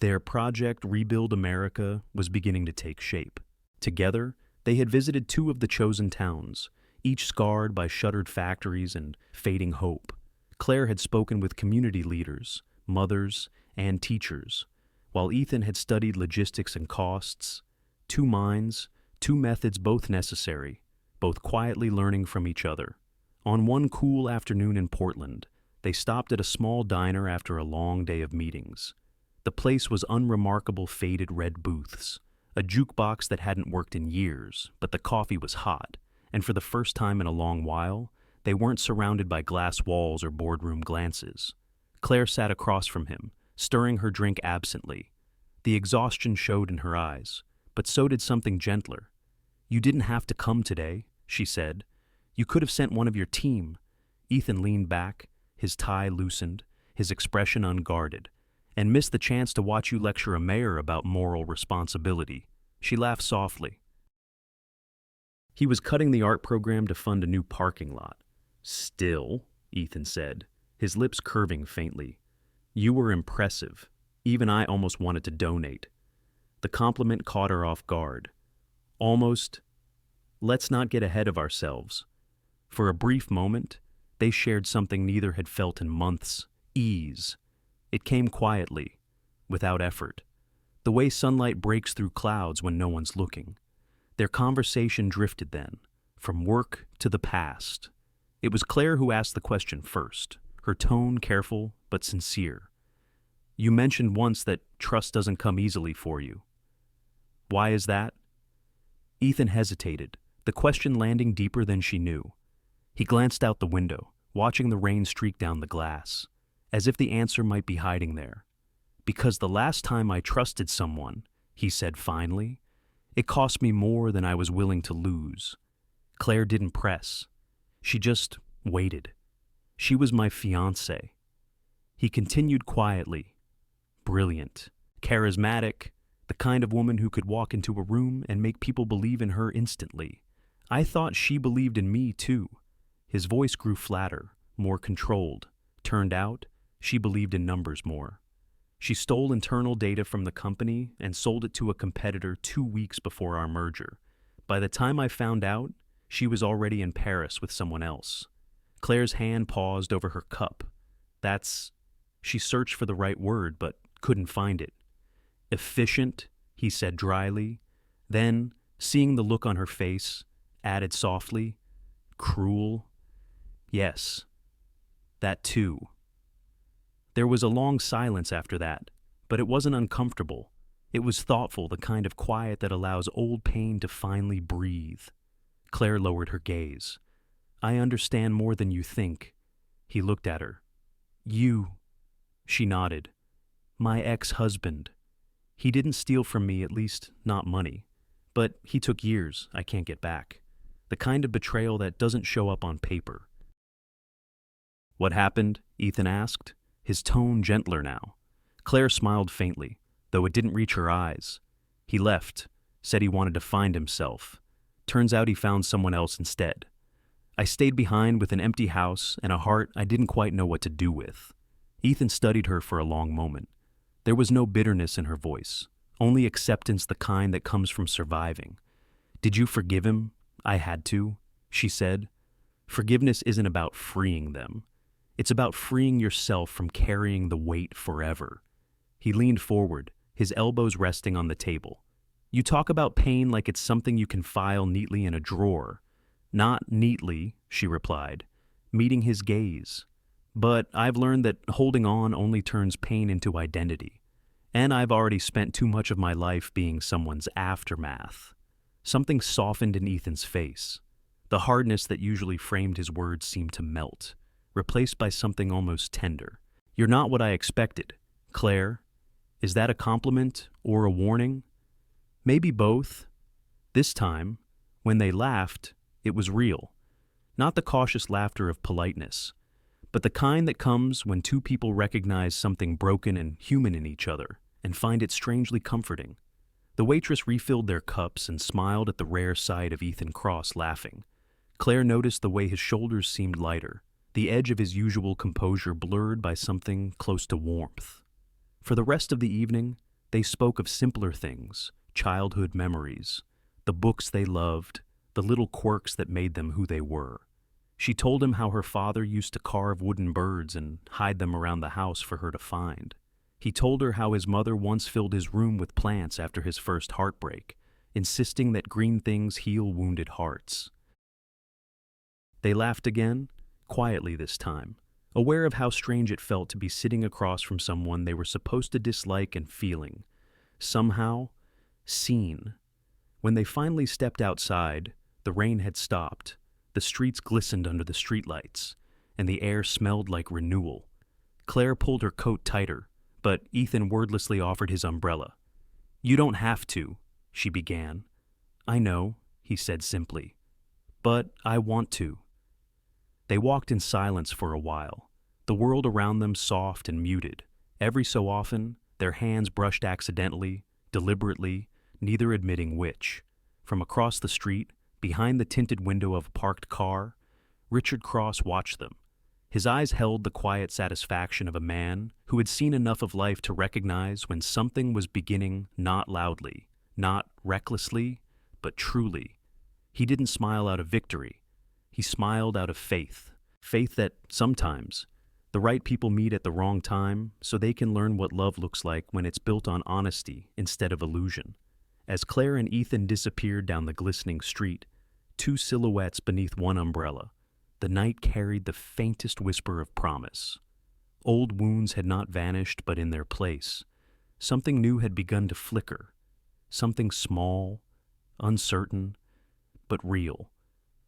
Their project, Rebuild America, was beginning to take shape. Together, they had visited 2 of the chosen towns, each scarred by shuttered factories and fading hope. Claire had spoken with community leaders, mothers, and teachers, while Ethan had studied logistics and costs. 2 minds, 2 methods, both necessary, both quietly learning from each other. On one cool afternoon in Portland, they stopped at a small diner after a long day of meetings. The place was unremarkable faded red booths, a jukebox that hadn't worked in years, but the coffee was hot, and for the first time in a long while, they weren't surrounded by glass walls or boardroom glances. Claire sat across from him, stirring her drink absently. The exhaustion showed in her eyes, but so did something gentler. "You didn't have to come today," she said. "You could have sent one of your team." Ethan leaned back, his tie loosened, his expression unguarded, and missed the chance to watch you lecture a mayor about moral responsibility. She laughed softly. He was cutting the art program to fund a new parking lot. "Still," Ethan said, his lips curving faintly. "You were impressive. Even I almost wanted to donate." The compliment caught her off guard. Almost. Let's not get ahead of ourselves. For a brief moment, they shared something neither had felt in months: ease. It came quietly, without effort, the way sunlight breaks through clouds when no one's looking. Their conversation drifted then, from work to the past. It was Claire who asked the question first, her tone careful but sincere. "You mentioned once that trust doesn't come easily for you. Why is that?" Ethan hesitated, the question landing deeper than she knew. He glanced out the window, watching the rain streak down the glass, as if the answer might be hiding there. "Because the last time I trusted someone," he said finally, "it cost me more than I was willing to lose." Claire didn't press. She just waited. "She was my fiancée." He continued quietly. "Brilliant, charismatic, the kind of woman who could walk into a room and make people believe in her instantly. I thought she believed in me too." His voice grew flatter, more controlled. Turned out, she believed in numbers more. "She stole internal data from the company and sold it to a competitor 2 weeks before our merger. By the time I found out, she was already in Paris with someone else." Claire's hand paused over her cup. She searched for the right word, but couldn't find it. "Efficient," he said dryly. Then, seeing the look on her face, added softly, "Cruel. Yes, that too." There was a long silence after that, but it wasn't uncomfortable. It was thoughtful, the kind of quiet that allows old pain to finally breathe. Claire lowered her gaze. "I understand more than you think." He looked at her. "You." She nodded. "My ex-husband. He didn't steal from me, at least not money. But he took years I can't get back. The kind of betrayal that doesn't show up on paper." "What happened?" Ethan asked, his tone gentler now. Claire smiled faintly, though it didn't reach her eyes. "He left, said he wanted to find himself. Turns out he found someone else instead. I stayed behind with an empty house and a heart I didn't quite know what to do with." Ethan studied her for a long moment. There was no bitterness in her voice, only acceptance the kind that comes from surviving. Did you forgive him? I had to, she said. Forgiveness isn't about freeing them. It's about freeing yourself from carrying the weight forever. He leaned forward, his elbows resting on the table. You talk about pain like it's something you can file neatly in a drawer. Not neatly, she replied, meeting his gaze. But I've learned that holding on only turns pain into identity. And I've already spent too much of my life being someone's aftermath. Something softened in Ethan's face. The hardness that usually framed his words seemed to melt, replaced by something almost tender. You're not what I expected, Claire. Is that a compliment or a warning? Maybe both. This time, when they laughed, it was real. Not the cautious laughter of politeness, but the kind that comes when two people recognize something broken and human in each other and find it strangely comforting. The waitress refilled their cups and smiled at the rare sight of Ethan Cross laughing. Claire noticed the way his shoulders seemed lighter, the edge of his usual composure blurred by something close to warmth. For the rest of the evening, they spoke of simpler things, childhood memories, the books they loved, the little quirks that made them who they were. She told him how her father used to carve wooden birds and hide them around the house for her to find. He told her how his mother once filled his room with plants after his first heartbreak, insisting that green things heal wounded hearts. They laughed again, quietly this time, aware of how strange it felt to be sitting across from someone they were supposed to dislike and feeling, somehow, seen. When they finally stepped outside, the rain had stopped, the streets glistened under the streetlights, and the air smelled like renewal. Claire pulled her coat tighter, but Ethan wordlessly offered his umbrella. You don't have to, she began. I know, he said simply, but I want to. They walked in silence for a while, the world around them soft and muted. Every so often, their hands brushed accidentally, deliberately, neither admitting which. From across the street, behind the tinted window of a parked car, Richard Cross watched them. His eyes held the quiet satisfaction of a man who had seen enough of life to recognize when something was beginning not loudly, not recklessly, but truly. He didn't smile out of victory. He smiled out of faith. Faith that sometimes the right people meet at the wrong time so they can learn what love looks like when it's built on honesty instead of illusion. As Claire and Ethan disappeared down the glistening street, two silhouettes beneath one umbrella, the night carried the faintest whisper of promise. Old wounds had not vanished, but in their place, something new had begun to flicker, something small, uncertain, but real,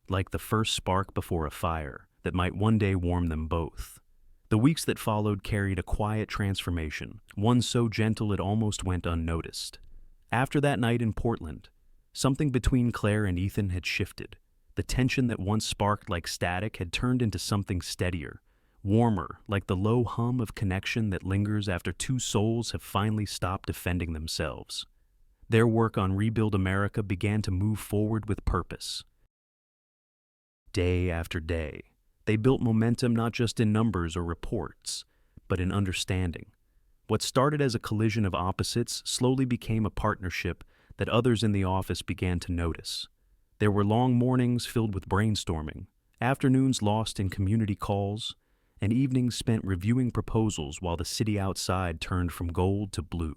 like the first spark before a fire that might one day warm them both. The weeks that followed carried a quiet transformation, one so gentle it almost went unnoticed. After that night in Portland, something between Claire and Ethan had shifted. The tension that once sparked like static had turned into something steadier, warmer, like the low hum of connection that lingers after two souls have finally stopped defending themselves. Their work on Rebuild America began to move forward with purpose. Day after day, they built momentum not just in numbers or reports, but in understanding. What started as a collision of opposites slowly became a partnership that others in the office began to notice. There were long mornings filled with brainstorming, afternoons lost in community calls, and evenings spent reviewing proposals while the city outside turned from gold to blue.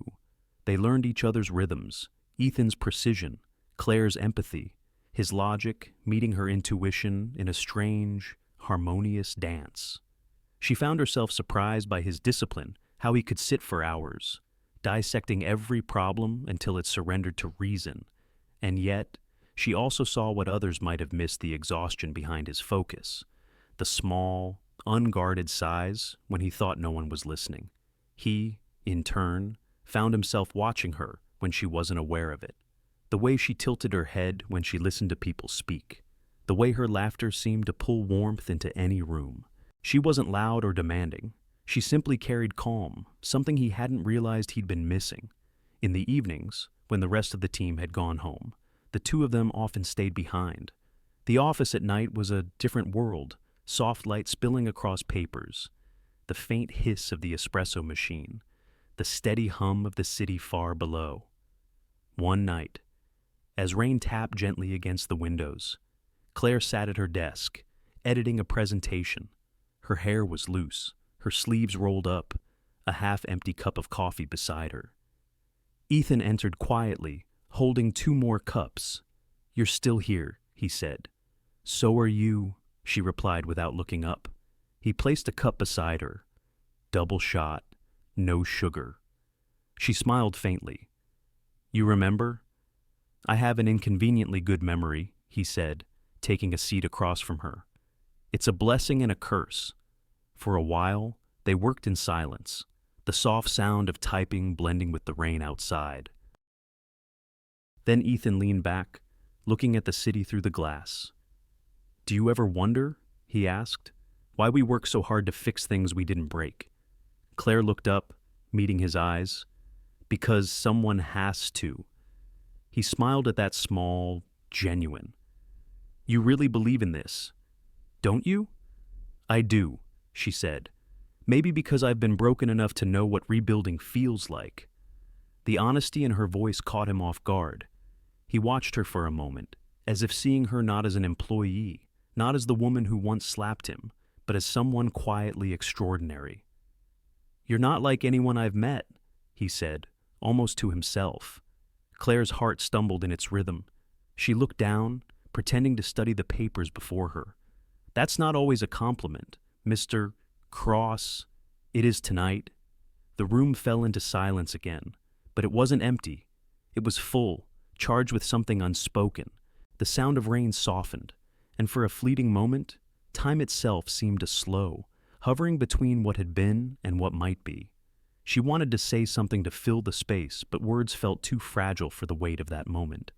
They learned each other's rhythms, Ethan's precision, Claire's empathy, his logic meeting her intuition in a strange, harmonious dance. She found herself surprised by his discipline, how he could sit for hours, dissecting every problem until it surrendered to reason, and yet, she also saw what others might have missed: the exhaustion behind his focus, the small, unguarded sighs when he thought no one was listening. He, in turn, found himself watching her when she wasn't aware of it. The way she tilted her head when she listened to people speak. The way her laughter seemed to pull warmth into any room. She wasn't loud or demanding. She simply carried calm, something he hadn't realized he'd been missing. In the evenings, when the rest of the team had gone home, the two of them often stayed behind. The office at night was a different world, soft light spilling across papers, the faint hiss of the espresso machine, the steady hum of the city far below. One night, as rain tapped gently against the windows, Claire sat at her desk, editing a presentation. Her hair was loose, her sleeves rolled up, a half-empty cup of coffee beside her. Ethan entered quietly, holding 2 more cups. "You're still here," he said. "So are you," she replied without looking up. He placed a cup beside her. Double shot, no sugar. She smiled faintly. "You remember?" "I have an inconveniently good memory," he said, taking a seat across from her. "It's a blessing and a curse." For a while, they worked in silence, the soft sound of typing blending with the rain outside. Then Ethan leaned back, looking at the city through the glass. "Do you ever wonder," he asked, "why we work so hard to fix things we didn't break?" Claire looked up, meeting his eyes. "Because someone has to." He smiled at that small, genuine. "You really believe in this, don't you?" "I do," she said. "Maybe because I've been broken enough to know what rebuilding feels like." The honesty in her voice caught him off guard. He watched her for a moment, as if seeing her not as an employee, not as the woman who once slapped him, but as someone quietly extraordinary. "You're not like anyone I've met," he said, almost to himself. Claire's heart stumbled in its rhythm. She looked down, pretending to study the papers before her. "That's not always a compliment, Mr. Cross. It is tonight." The room fell into silence again, but it wasn't empty. It was full, charged with something unspoken. The sound of rain softened, and for a fleeting moment, time itself seemed to slow, hovering between what had been and what might be. She wanted to say something to fill the space, but words felt too fragile for the weight of that moment.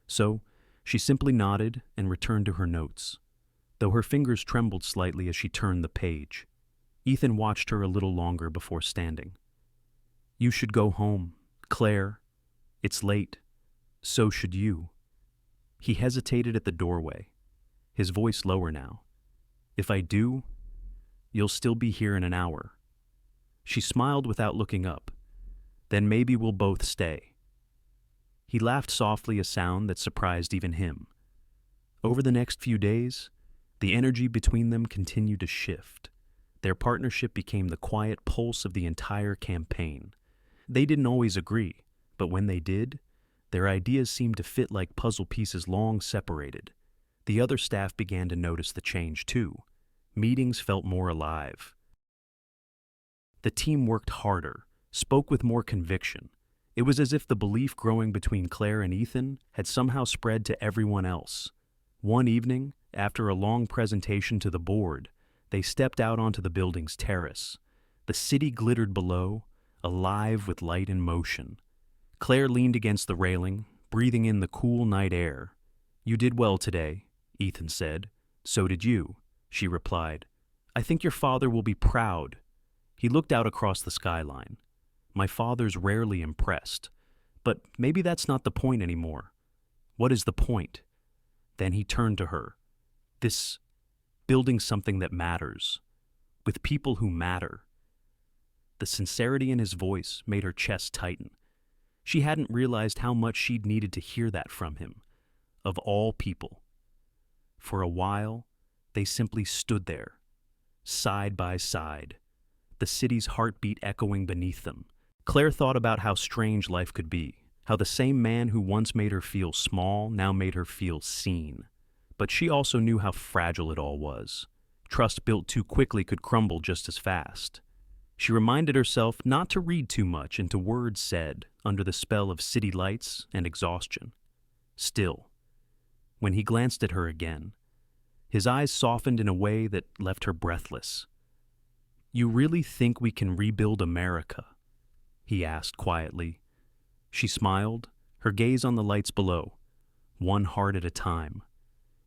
So, she simply nodded and returned to her notes, though her fingers trembled slightly as she turned the page. Ethan watched her a little longer before standing. "You should go home, Claire. It's late. So should you." He hesitated at the doorway, his voice lower now. "If I do, you'll still be here in an hour." She smiled without looking up. "Then maybe we'll both stay." He laughed softly, a sound that surprised even him. Over the next few days, the energy between them continued to shift. Their partnership became the quiet pulse of the entire campaign. They didn't always agree, but when they did, their ideas seemed to fit like puzzle pieces long separated. The other staff began to notice the change too. Meetings felt more alive. The team worked harder, spoke with more conviction. It was as if the belief growing between Claire and Ethan had somehow spread to everyone else. One evening, after a long presentation to the board, they stepped out onto the building's terrace. The city glittered below, alive with light and motion. Claire leaned against the railing, breathing in the cool night air. "You did well today," Ethan said. "So did you," she replied. "I think your father will be proud." He looked out across the skyline. "My father's rarely impressed, but maybe that's not the point anymore." "What is the point?" Then he turned to her. "This building something that matters, with people who matter." The sincerity in his voice made her chest tighten. She hadn't realized how much she'd needed to hear that from him, of all people. For a while, they simply stood there, side by side, the city's heartbeat echoing beneath them. Claire thought about how strange life could be, how the same man who once made her feel small now made her feel seen. But she also knew how fragile it all was. Trust built too quickly could crumble just as fast. She reminded herself not to read too much into words said under the spell of city lights and exhaustion. Still, when he glanced at her again, his eyes softened in a way that left her breathless. "You really think we can rebuild America?" he asked quietly. She smiled, her gaze on the lights below, one heart at a time.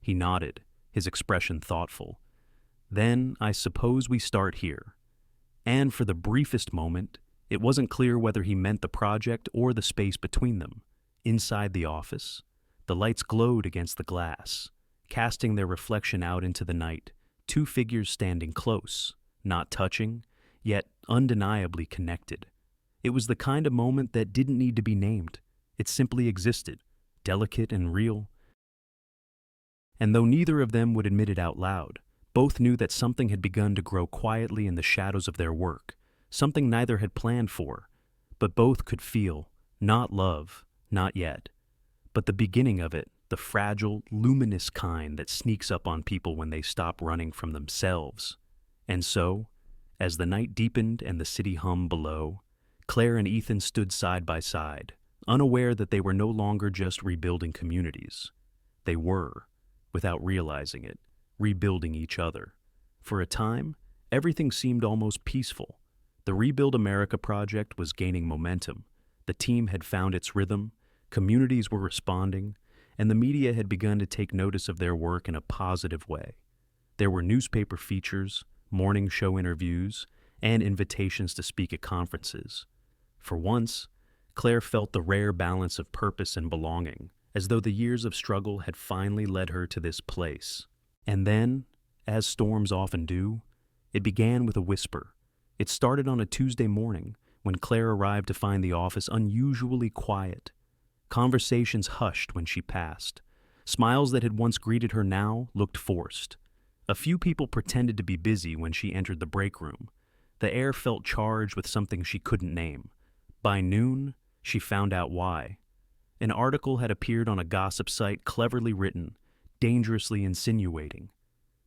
He nodded, his expression thoughtful. "Then I suppose we start here." And for the briefest moment, it wasn't clear whether he meant the project or the space between them. Inside the office, the lights glowed against the glass, casting their reflection out into the night, 2 figures standing close, not touching, yet undeniably connected. It was the kind of moment that didn't need to be named. It simply existed, delicate and real. And though neither of them would admit it out loud, both knew that something had begun to grow quietly in the shadows of their work, something neither had planned for, but both could feel, not love, not yet, but the beginning of it, the fragile, luminous kind that sneaks up on people when they stop running from themselves. And so, as the night deepened and the city hummed below, Claire and Ethan stood side by side, unaware that they were no longer just rebuilding communities. They were, without realizing it, rebuilding each other. For a time, everything seemed almost peaceful. The Rebuild America project was gaining momentum. The team had found its rhythm, communities were responding, and the media had begun to take notice of their work in a positive way. There were newspaper features, morning show interviews, and invitations to speak at conferences. For once, Claire felt the rare balance of purpose and belonging, as though the years of struggle had finally led her to this place. And then, as storms often do, it began with a whisper. It started on a Tuesday morning when Claire arrived to find the office unusually quiet. Conversations hushed when she passed. Smiles that had once greeted her now looked forced. A few people pretended to be busy when she entered the break room. The air felt charged with something she couldn't name. By noon, she found out why. An article had appeared on a gossip site, cleverly written, dangerously insinuating.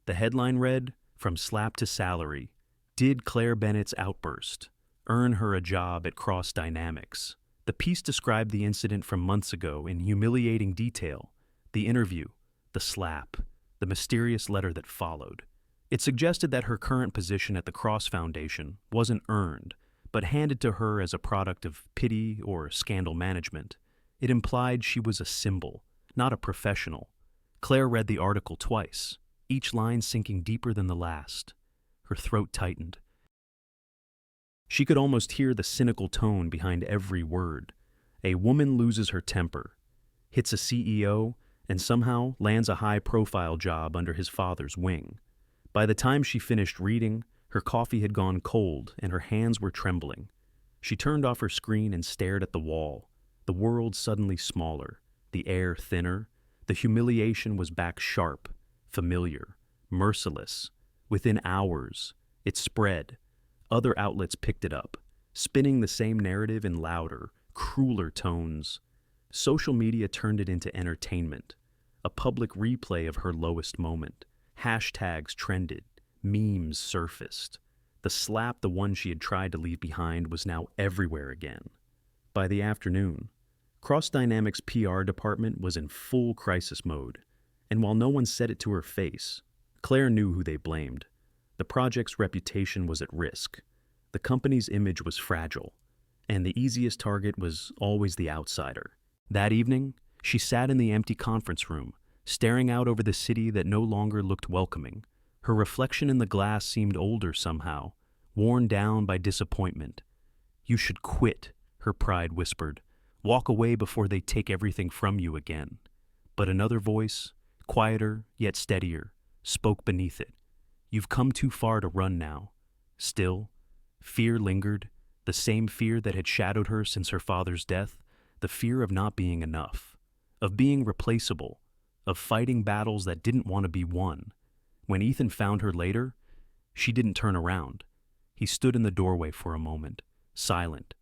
The headline read, "From slap to salary, did Claire Bennett's outburst earn her a job at Cross Dynamics?" The piece described the incident from months ago in humiliating detail, the interview, the slap, the mysterious letter that followed. It suggested that her current position at the Cross Foundation wasn't earned, but handed to her as a product of pity or scandal management. It implied she was a symbol, not a professional. Claire read the article twice, each line sinking deeper than the last. Her throat tightened. She could almost hear the cynical tone behind every word. A woman loses her temper, hits a CEO, and somehow lands a high-profile job under his father's wing. By the time she finished reading, her coffee had gone cold and her hands were trembling. She turned off her screen and stared at the wall. The world suddenly smaller, the air thinner. The humiliation was back sharp, familiar, merciless. Within hours, it spread. Other outlets picked it up, spinning the same narrative in louder, crueler tones. Social media turned it into entertainment, a public replay of her lowest moment. Hashtags trended, memes surfaced. The slap, the one she had tried to leave behind, was now everywhere again. By the afternoon, Cross Dynamics' PR department was in full crisis mode, and while no one said it to her face, Claire knew who they blamed. The project's reputation was at risk. The company's image was fragile, and the easiest target was always the outsider. That evening, she sat in the empty conference room, staring out over the city that no longer looked welcoming. Her reflection in the glass seemed older somehow, worn down by disappointment. "You should quit," her pride whispered. "Walk away before they take everything from you again." But another voice, quieter yet steadier, spoke beneath it. "You've come too far to run now." Still, fear lingered, the same fear that had shadowed her since her father's death, the fear of not being enough, of being replaceable, of fighting battles that didn't want to be won. When Ethan found her later, she didn't turn around. He stood in the doorway for a moment, silent,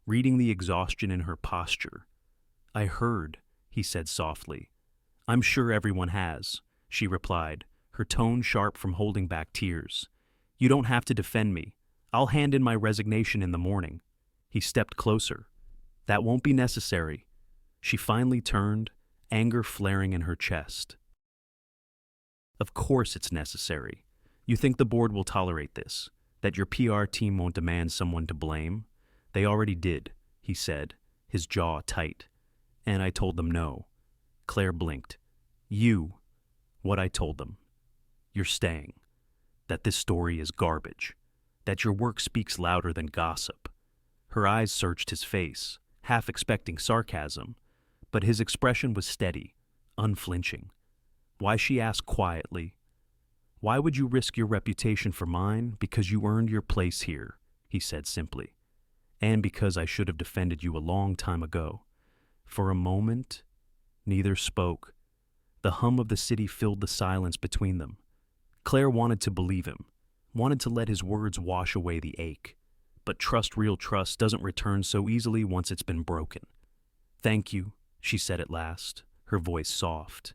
reading the exhaustion in her posture. "I heard," he said softly. "I'm sure everyone has," she replied, her tone sharp from holding back tears. "You don't have to defend me. I'll hand in my resignation in the morning." He stepped closer. "That won't be necessary." She finally turned, anger flaring in her chest. "Of course it's necessary. You think the board will tolerate this, that your PR team won't demand someone to blame? They already did," he said, his jaw tight. "And I told them no." Claire blinked. "You?" "What I told them. You're staying. That this story is garbage. That your work speaks louder than gossip." Her eyes searched his face, half expecting sarcasm, but his expression was steady, unflinching. Why, she asked quietly. "Why would you risk your reputation for mine? Because you earned your place here," he said simply. "And because I should have defended you a long time ago." For a moment, neither spoke. The hum of the city filled the silence between them. Claire wanted to believe him, wanted to let his words wash away the ache. But real trust, doesn't return so easily once it's been broken. "Thank you," she said at last, her voice soft.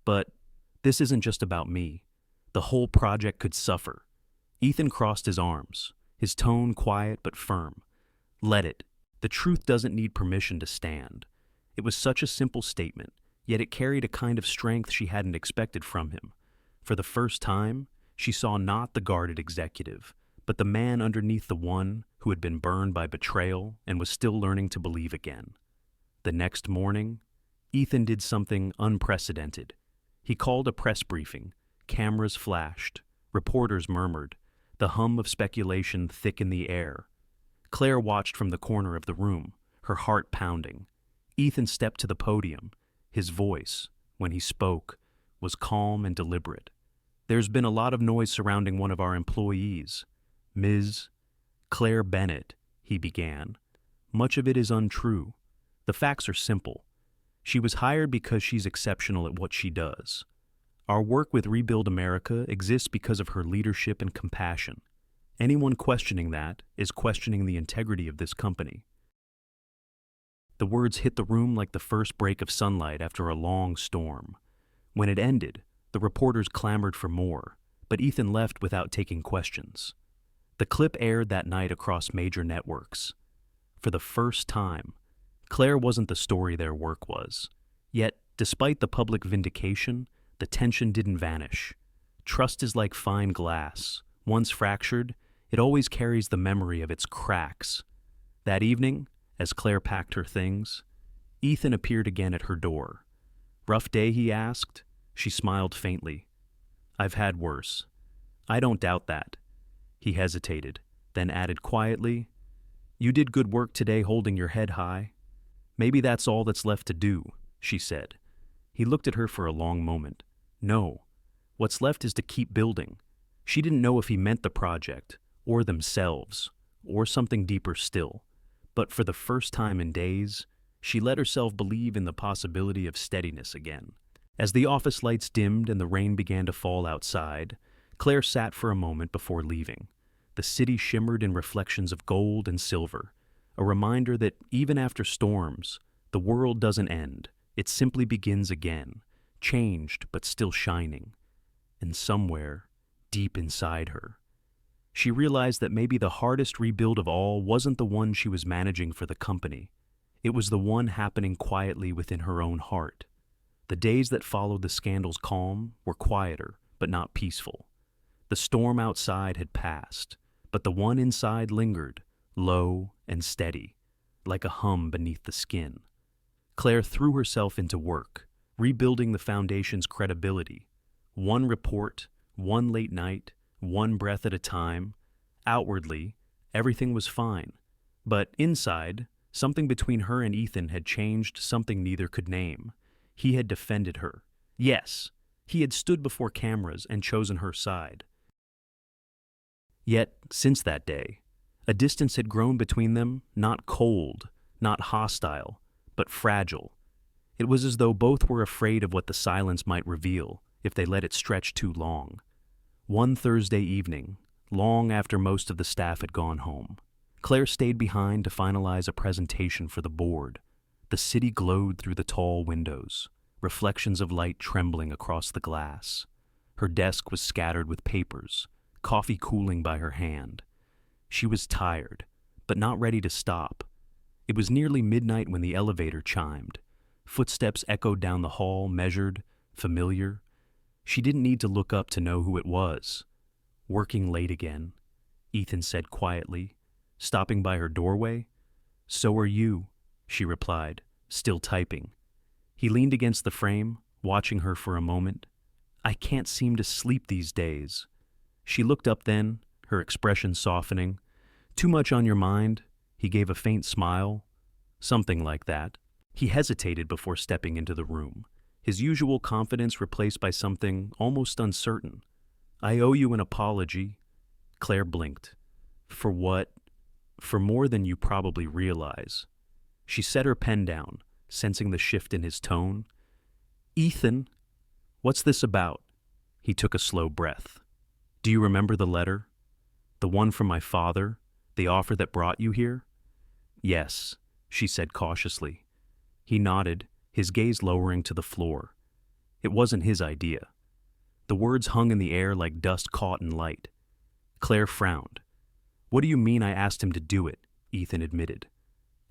"But this isn't just about me. The whole project could suffer." Ethan crossed his arms, his tone quiet but firm. "Let it. The truth doesn't need permission to stand." It was such a simple statement, yet it carried a kind of strength she hadn't expected from him. For the first time, she saw not the guarded executive, but the man underneath the one who had been burned by betrayal and was still learning to believe again. The next morning, Ethan did something unprecedented. He called a press briefing. Cameras flashed. Reporters murmured. The hum of speculation thick in the air. Claire watched from the corner of the room, her heart pounding. Ethan stepped to the podium. His voice, when he spoke, was calm and deliberate. "There's been a lot of noise surrounding one of our employees. Ms. Claire Bennett," he began. "Much of it is untrue. The facts are simple. She was hired because she's exceptional at what she does. Our work with Rebuild America exists because of her leadership and compassion. Anyone questioning that is questioning the integrity of this company." The words hit the room like the first break of sunlight after a long storm. When it ended, the reporters clamored for more, but Ethan left without taking questions. The clip aired that night across major networks. For the first time, Claire wasn't the story their work was. Yet, despite the public vindication, the tension didn't vanish. Trust is like fine glass. Once fractured, it always carries the memory of its cracks. That evening, as Claire packed her things, Ethan appeared again at her door. "Rough day?" he asked. She smiled faintly. "I've had worse." "I don't doubt that." He hesitated, then added quietly, "You did good work today holding your head high." "Maybe that's all that's left to do," she said. He looked at her for a long moment. "No. What's left is to keep building." She didn't know if he meant the project, or themselves, or something deeper still. But for the first time in days, she let herself believe in the possibility of steadiness again. As the office lights dimmed and the rain began to fall outside, Claire sat for a moment before leaving. The city shimmered in reflections of gold and silver, a reminder that even after storms, the world doesn't end. It simply begins again, changed but still shining. And somewhere, deep inside her, she realized that maybe the hardest rebuild of all wasn't the one she was managing for the company. It was the one happening quietly within her own heart. The days that followed the scandal's calm were quieter, but not peaceful. The storm outside had passed, but the one inside lingered, low and steady, like a hum beneath the skin. Claire threw herself into work, rebuilding the foundation's credibility. One report, one late night, one breath at a time. Outwardly, everything was fine. But inside, something between her and Ethan had changed, something neither could name. He had defended her. Yes, he had stood before cameras and chosen her side. Yet, since that day, a distance had grown between them, not cold, not hostile, but fragile. It was as though both were afraid of what the silence might reveal if they let it stretch too long. One Thursday evening, long after most of the staff had gone home, Claire stayed behind to finalize a presentation for the board. The city glowed through the tall windows, reflections of light trembling across the glass. Her desk was scattered with papers, coffee cooling by her hand. She was tired, but not ready to stop. It was nearly midnight when the elevator chimed. Footsteps echoed down the hall, measured, familiar. She didn't need to look up to know who it was. "Working late again," Ethan said quietly, stopping by her doorway. "So are you," she replied, still typing. He leaned against the frame, watching her for a moment. "I can't seem to sleep these days." She looked up then, her expression softening. "Too much on your mind?" He gave a faint smile. "Something like that." He hesitated before stepping into the room, his usual confidence replaced by something almost uncertain. "I owe you an apology." Claire blinked. "For what?" "For more than you probably realize." She set her pen down, sensing the shift in his tone. "Ethan, what's this about?" He took a slow breath. "Do you remember the letter? The one from my father? The offer that brought you here?" "Yes," she said cautiously. He nodded, his gaze lowering to the floor. It wasn't his idea. The words hung in the air like dust caught in light. Claire frowned. "What do you mean I asked him to do it?" Ethan admitted.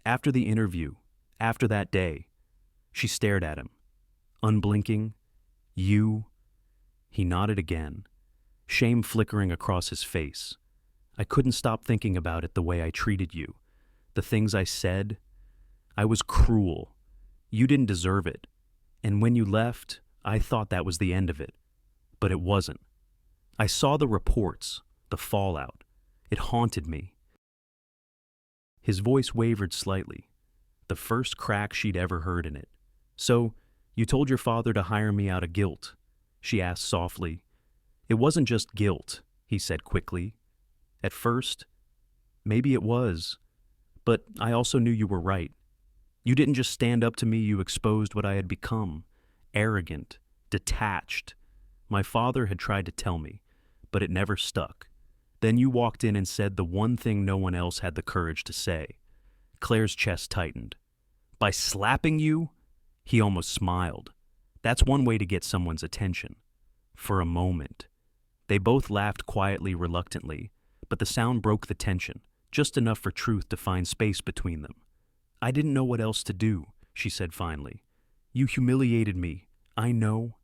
"After the interview, after that day." She stared at him. Unblinking. "You?" He nodded again, shame flickering across his face. "I couldn't stop thinking about it the way I treated you. The things I said. I was cruel. You didn't deserve it. And when you left, I thought that was the end of it. But it wasn't. I saw the reports, the fallout. It haunted me." His voice wavered slightly, the first crack she'd ever heard in it. "So, you told your father to hire me out of guilt?" she asked softly. "It wasn't just guilt," he said quickly. "At first, maybe it was. But I also knew you were right. You didn't just stand up to me, you exposed what I had become. Arrogant, detached. My father had tried to tell me, but it never stuck. Then you walked in and said the one thing no one else had the courage to say." Claire's chest tightened. "By slapping you?" He almost smiled. "That's one way to get someone's attention." For a moment. They both laughed quietly, reluctantly, but the sound broke the tension, just enough for truth to find space between them. "I didn't know what else to do," she said finally. "You humiliated me. I know."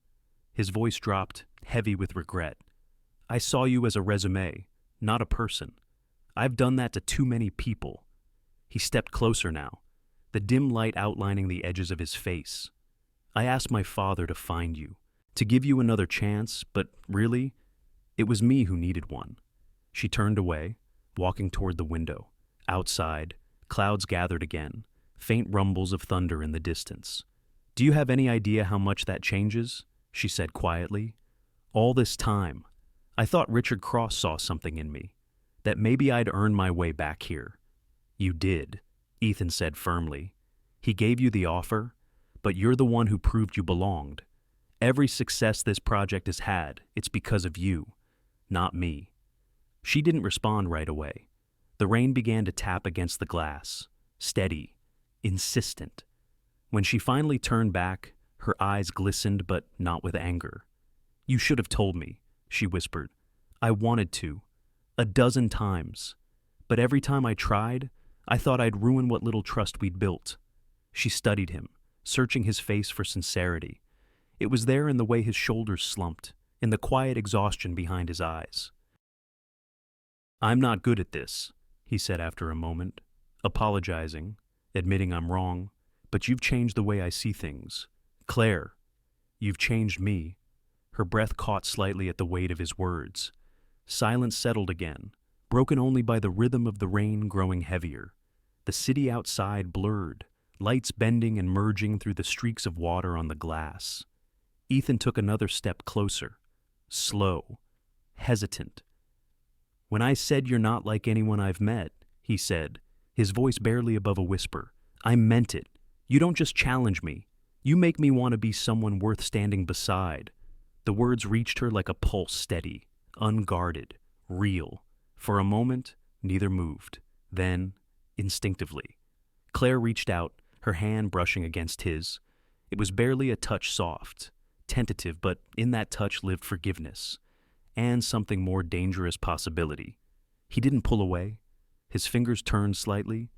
His voice dropped, heavy with regret. "I saw you as a resume, not a person. I've done that to too many people." He stepped closer now, the dim light outlining the edges of his face. "I asked my father to find you, to give you another chance, but really, it was me who needed one." She turned away, walking toward the window. Outside, clouds gathered again, faint rumbles of thunder in the distance. "Do you have any idea how much that changes?" she said quietly. "All this time, I thought Richard Cross saw something in me, that maybe I'd earn my way back here." "You did," Ethan said firmly. "He gave you the offer, but you're the one who proved you belonged. Every success this project has had, it's because of you, not me." She didn't respond right away. The rain began to tap against the glass, steady, insistent. When she finally turned back, her eyes glistened, but not with anger. "You should have told me," she whispered. "I wanted to, 12 times. But every time I tried, I thought I'd ruin what little trust we'd built." She studied him, searching his face for sincerity. It was there in the way his shoulders slumped, in the quiet exhaustion behind his eyes. "I'm not good at this," he said after a moment, apologizing, admitting I'm wrong, "but you've changed the way I see things. Claire, you've changed me." Her breath caught slightly at the weight of his words. Silence settled again, broken only by the rhythm of the rain growing heavier. The city outside blurred, lights bending and merging through the streaks of water on the glass. Ethan took another step closer, slow, hesitant. "When I said you're not like anyone I've met," he said, his voice barely above a whisper, "I meant it. You don't just challenge me. You make me want to be someone worth standing beside." The words reached her like a pulse, steady, unguarded, real. For a moment, neither moved. Then, instinctively, Claire reached out, her hand brushing against his. It was barely a touch, soft, tentative, but in that touch lived forgiveness, and something more dangerous possibility. He didn't pull away. His fingers turned slightly,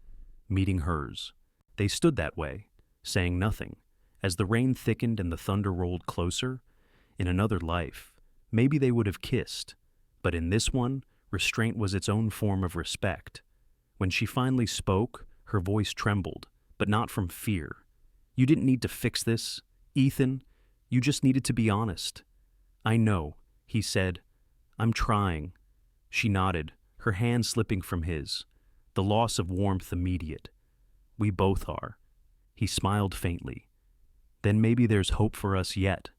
meeting hers. They stood that way, saying nothing. As the rain thickened and the thunder rolled closer, in another life, maybe they would have kissed. But in this one, restraint was its own form of respect. When she finally spoke, her voice trembled, but not from fear. "You didn't need to fix this, Ethan. You just needed to be honest." "I know," he said. "I'm trying." She nodded, her hand slipping from his, the loss of warmth immediate. "We both are." He smiled faintly. "Then maybe there's hope for us yet."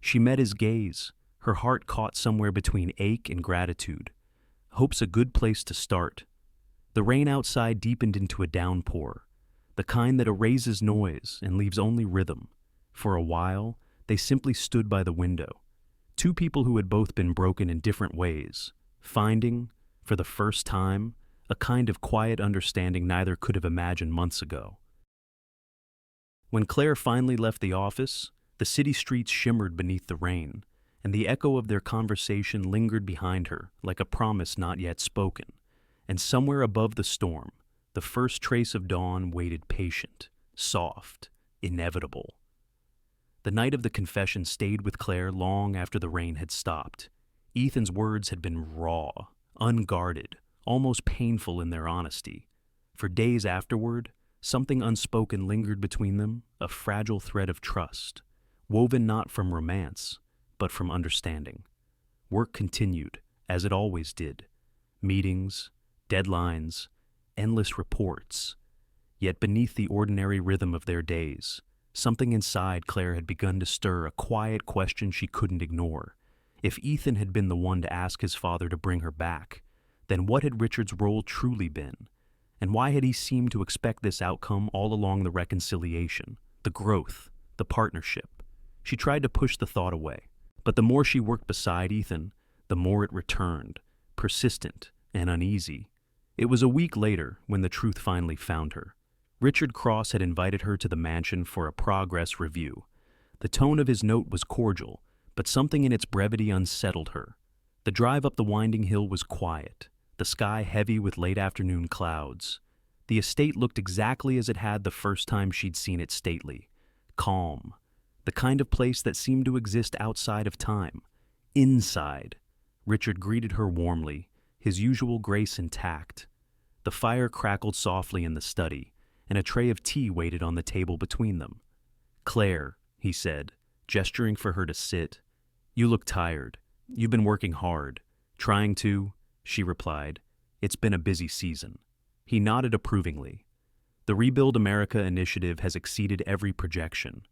She met his gaze, her heart caught somewhere between ache and gratitude. Hope's a good place to start. The rain outside deepened into a downpour. the kind that erases noise and leaves only rhythm. For a while, they simply stood by the window, two people who had both been broken in different ways, finding, for the first time, a kind of quiet understanding neither could have imagined months ago. When Claire finally left the office, the city streets shimmered beneath the rain, and the echo of their conversation lingered behind her like a promise not yet spoken. And somewhere above the storm, the first trace of dawn waited patient, soft, inevitable. The night of the confession stayed with Claire long after the rain had stopped. Ethan's words had been raw, unguarded, almost painful in their honesty. For days afterward, something unspoken lingered between them, a fragile thread of trust, woven not from romance, but from understanding. Work continued, as it always did. Meetings, deadlines, endless reports. Yet beneath the ordinary rhythm of their days, something inside Claire had begun to stir, a quiet question she couldn't ignore. If Ethan had been the one to ask his father to bring her back, then what had Richard's role truly been? And why had he seemed to expect this outcome all along the reconciliation, the growth, the partnership? She tried to push the thought away, but the more she worked beside Ethan, the more it returned, persistent and uneasy. It was a week later when the truth finally found her. Richard Cross had invited her to the mansion for a progress review. The tone of his note was cordial, but something in its brevity unsettled her. The drive up the winding hill was quiet, the sky heavy with late afternoon clouds. The estate looked exactly as it had the first time she'd seen it, stately, calm, the kind of place that seemed to exist outside of time. Inside, Richard greeted her warmly, his usual grace intact. The fire crackled softly in the study, and a tray of tea waited on the table between them. "Claire," he said, gesturing for her to sit, "you look tired. You've been working hard." "Trying to," she replied. "It's been a busy season." He nodded approvingly. "The Rebuild America initiative has exceeded every projection.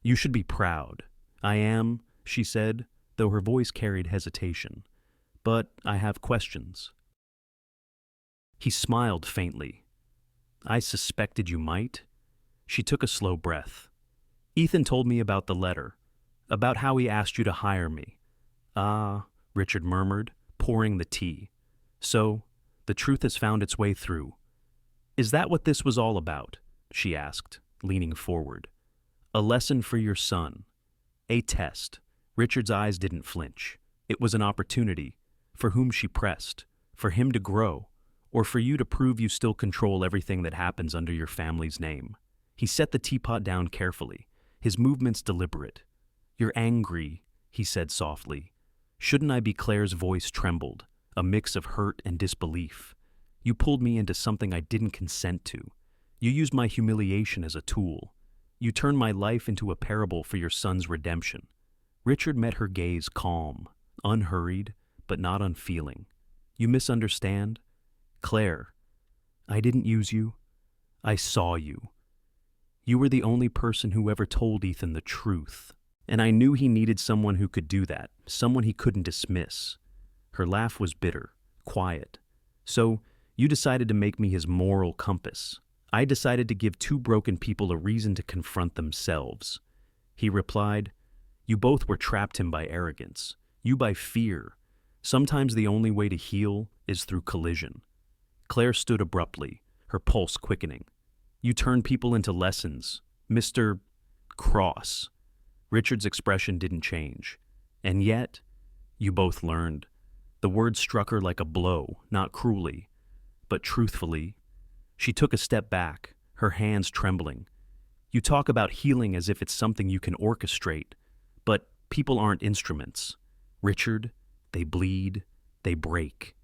You should be proud." "I am," she said, though her voice carried hesitation. "But I have questions." He smiled faintly. "I suspected you might." She took a slow breath. "Ethan told me about the letter, about how he asked you to hire me." "Ah," Richard murmured, pouring the tea. "So, the truth has found its way through." "Is that what this was all about?" she asked, leaning forward. "A lesson for your son. A test." Richard's eyes didn't flinch. It was an opportunity. For whom she pressed? For him to grow? Or for you to prove you still control everything that happens under your family's name? He set the teapot down carefully, his movements deliberate. "You're angry," he said softly. "Shouldn't I be?" Claire's voice trembled, a mix of hurt and disbelief. "You pulled me into something I didn't consent to. You used my humiliation as a tool. You turned my life into a parable for your son's redemption." Richard met her gaze calm, unhurried, but not unfeeling. "You misunderstand? Claire, I didn't use you. I saw you. You were the only person who ever told Ethan the truth. And I knew he needed someone who could do that, someone he couldn't dismiss." Her laugh was bitter, quiet. "So, you decided to make me his moral compass. I decided to give two broken people a reason to confront themselves." He replied, "You both were trapped him by arrogance, you by fear. Sometimes the only way to heal is through collision." Claire stood abruptly, her pulse quickening. "You turn people into lessons, Mr. Cross." Richard's expression didn't change. "And yet, you both learned." The word struck her like a blow, not cruelly, but truthfully. She took a step back, her hands trembling. "You talk about healing as if it's something you can orchestrate, but people aren't instruments. Richard, they bleed, they break."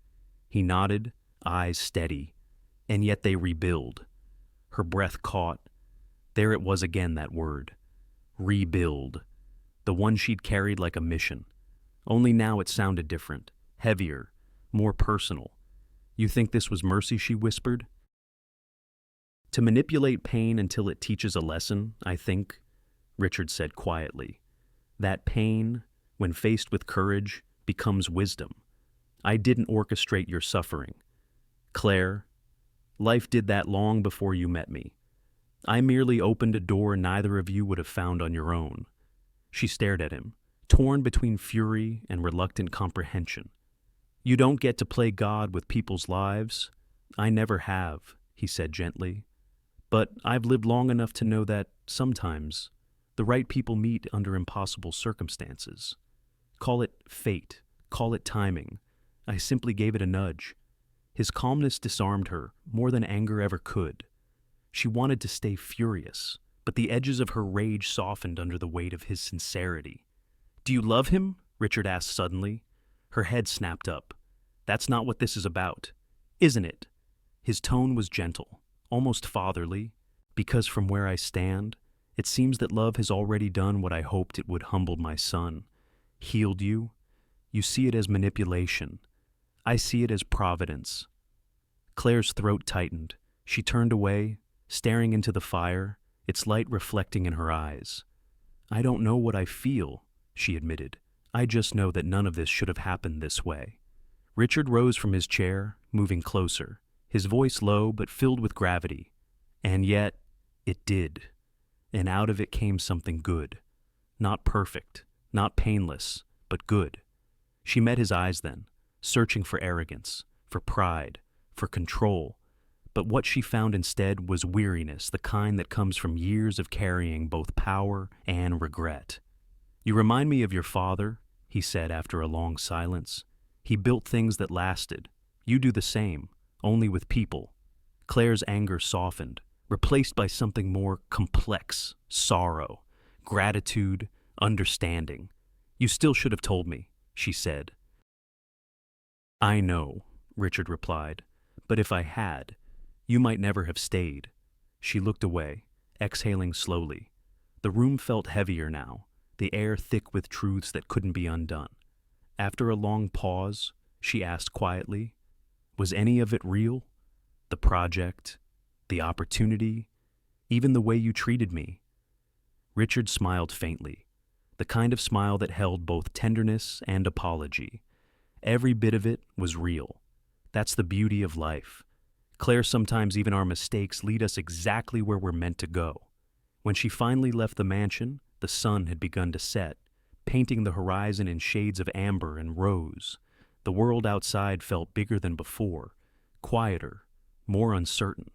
He nodded, eyes steady. "And yet they rebuild." Her breath caught. There it was again, that word. Rebuild. The one she'd carried like a mission. Only now it sounded different, heavier, more personal. "You think this was mercy?" she whispered. "To manipulate pain until it teaches a lesson, I think," Richard said quietly. "That pain, when faced with courage, becomes wisdom. I didn't orchestrate your suffering. Claire, life did that long before you met me. I merely opened a door neither of you would have found on your own. She stared at him, torn between fury and reluctant comprehension. You don't get to play God with people's lives. I never have, he said gently. But I've lived long enough to know that, sometimes, the right people meet under impossible circumstances. Call it fate, call it timing. I simply gave it a nudge. His calmness disarmed her more than anger ever could. She wanted to stay furious, but the edges of her rage softened under the weight of his sincerity. Do you love him? Richard asked suddenly. Her head snapped up. That's not what this is about, isn't it? His tone was gentle, almost fatherly, because from where I stand, it seems that love has already done what I hoped it would. Humbled my son. Healed you. You see it as manipulation. I see it as providence. Claire's throat tightened. She turned away, staring into the fire, its light reflecting in her eyes. I don't know what I feel, she admitted. I just know that none of this should have happened this way. Richard rose from his chair, moving closer, his voice low but filled with gravity. And yet, it did. And out of it came something good. Not perfect, not painless, but good. She met his eyes then, searching for arrogance, for pride, for control. But what she found instead was weariness, the kind that comes from years of carrying both power and regret. You remind me of your father, he said after a long silence. He built things that lasted. You do the same, only with people. Claire's anger softened, replaced by something more complex, sorrow, gratitude, understanding. You still should have told me, she said. I know, Richard replied, but if I had, you might never have stayed. She looked away, exhaling slowly. The room felt heavier now, the air thick with truths that couldn't be undone. After a long pause, she asked quietly, was any of it real? The project, the opportunity, even the way you treated me? Richard smiled faintly, the kind of smile that held both tenderness and apology. Every bit of it was real. That's the beauty of life. Claire, sometimes even our mistakes lead us exactly where we're meant to go. When she finally left the mansion, the sun had begun to set, painting the horizon in shades of amber and rose. The world outside felt bigger than before, quieter, more uncertain.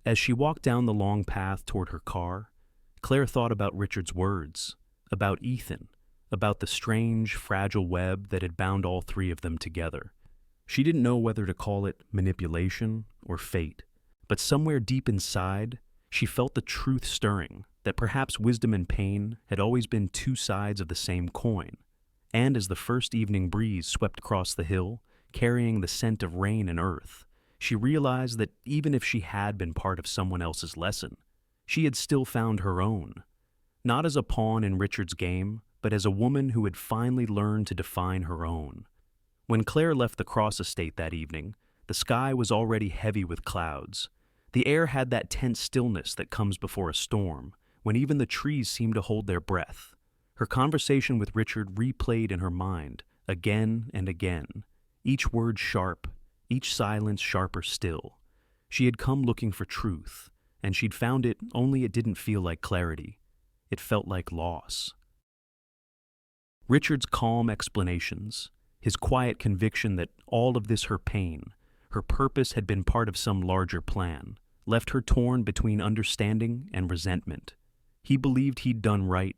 As she walked down the long path toward her car, Claire thought about Richard's words, about Ethan, about the strange, fragile web that had bound all three of them together. She didn't know whether to call it manipulation or fate, but somewhere deep inside, she felt the truth stirring, that perhaps wisdom and pain had always been two sides of the same coin. And as the first evening breeze swept across the hill, carrying the scent of rain and earth, she realized that even if she had been part of someone else's lesson, she had still found her own. Not as a pawn in Richard's game, but as a woman who had finally learned to define her own. When Claire left the Cross estate that evening, the sky was already heavy with clouds. The air had that tense stillness that comes before a storm, when even the trees seemed to hold their breath. Her conversation with Richard replayed in her mind, again and again, each word sharp, each silence sharper still. She had come looking for truth, and she'd found it, only it didn't feel like clarity. It felt like loss. Richard's calm explanations, his quiet conviction that all of this, her pain, her purpose, had been part of some larger plan, left her torn between understanding and resentment. He believed he'd done right.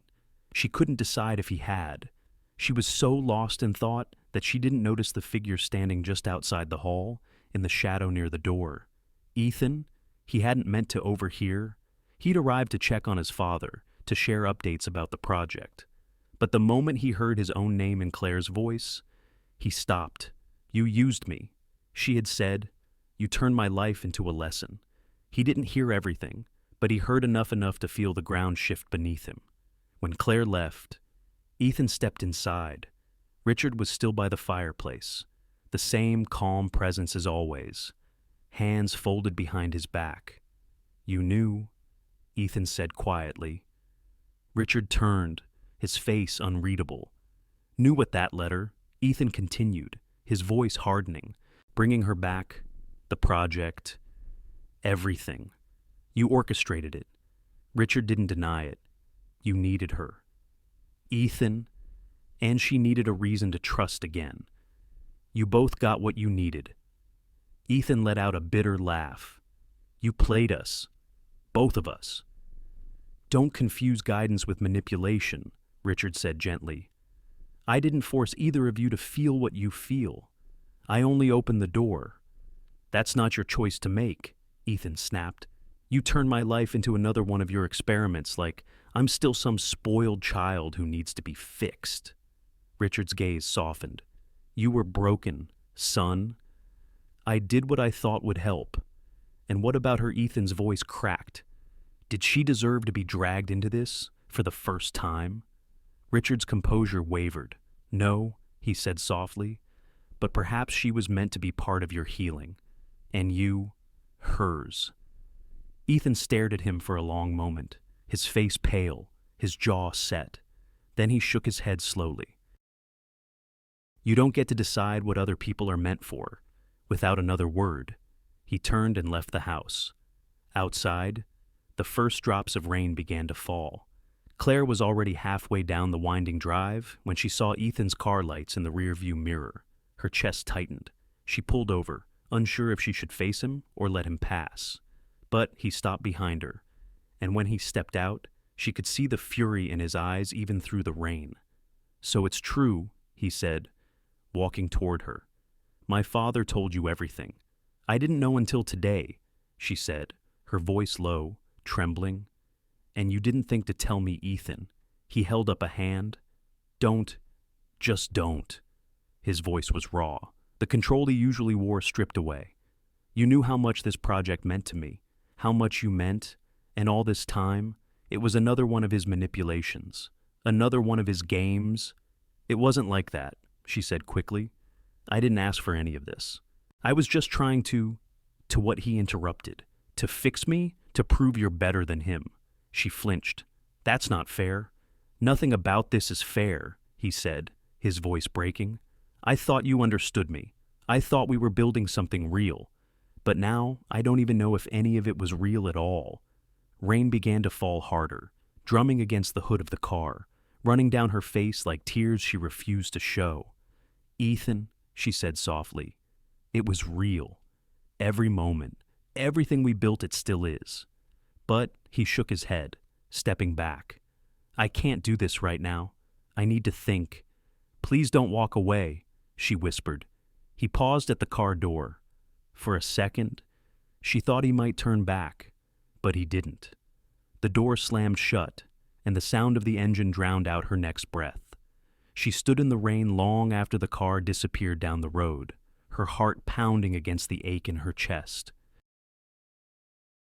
She couldn't decide if he had. She was so lost in thought that she didn't notice the figure standing just outside the hall, in the shadow near the door. Ethan, he hadn't meant to overhear. He'd arrived to check on his father, to share updates about the project. But the moment he heard his own name in Claire's voice, he stopped. You used me, she had said. You turned my life into a lesson. He didn't hear everything, but he heard enough to feel the ground shift beneath him. When Claire left, Ethan stepped inside. Richard was still by the fireplace, the same calm presence as always, hands folded behind his back. You knew, Ethan said quietly. Richard turned, his face unreadable. Knew what that letter, Ethan continued, his voice hardening, bringing her back, the project, everything. You orchestrated it. Richard didn't deny it. You needed her. Ethan, and she needed a reason to trust again. You both got what you needed. Ethan let out a bitter laugh. You played us. Both of us. Don't confuse guidance with manipulation, Richard said gently. I didn't force either of you to feel what you feel. I only opened the door. That's not your choice to make, Ethan snapped. You turn my life into another one of your experiments like I'm still some spoiled child who needs to be fixed. Richard's gaze softened. You were broken, son. I did what I thought would help. And what about her? Ethan's voice cracked. Did she deserve to be dragged into this for the first time? Richard's composure wavered. No, he said softly, but perhaps she was meant to be part of your healing. And you, hers. Ethan stared at him for a long moment, his face pale, his jaw set. Then he shook his head slowly. You don't get to decide what other people are meant for. Without another word, he turned and left the house. Outside, the first drops of rain began to fall. Claire was already halfway down the winding drive when she saw Ethan's car lights in the rearview mirror. Her chest tightened. She pulled over, unsure if she should face him or let him pass. But he stopped behind her, and when he stepped out, she could see the fury in his eyes even through the rain. So it's true, he said, walking toward her. My father told you everything. I didn't know until today, she said, her voice low, trembling. And you didn't think to tell me, Ethan. He held up a hand. Don't. Just don't. His voice was raw, the control he usually wore stripped away. You knew how much this project meant to me, how much you meant, and all this time, it was another one of his manipulations, another one of his games. It wasn't like that, she said quickly. I didn't ask for any of this. I was just trying to what he interrupted. To fix me, to prove you're better than him. She flinched. That's not fair. Nothing about this is fair, he said, his voice breaking. I thought you understood me. I thought we were building something real. But now, I don't even know if any of it was real at all. Rain began to fall harder, drumming against the hood of the car, running down her face like tears she refused to show. Ethan, she said softly, it was real. Every moment, everything we built, it still is. But he shook his head, stepping back. I can't do this right now. I need to think. Please don't walk away, she whispered. He paused at the car door. For a second, she thought he might turn back, but he didn't. The door slammed shut, and the sound of the engine drowned out her next breath. She stood in the rain long after the car disappeared down the road, her heart pounding against the ache in her chest.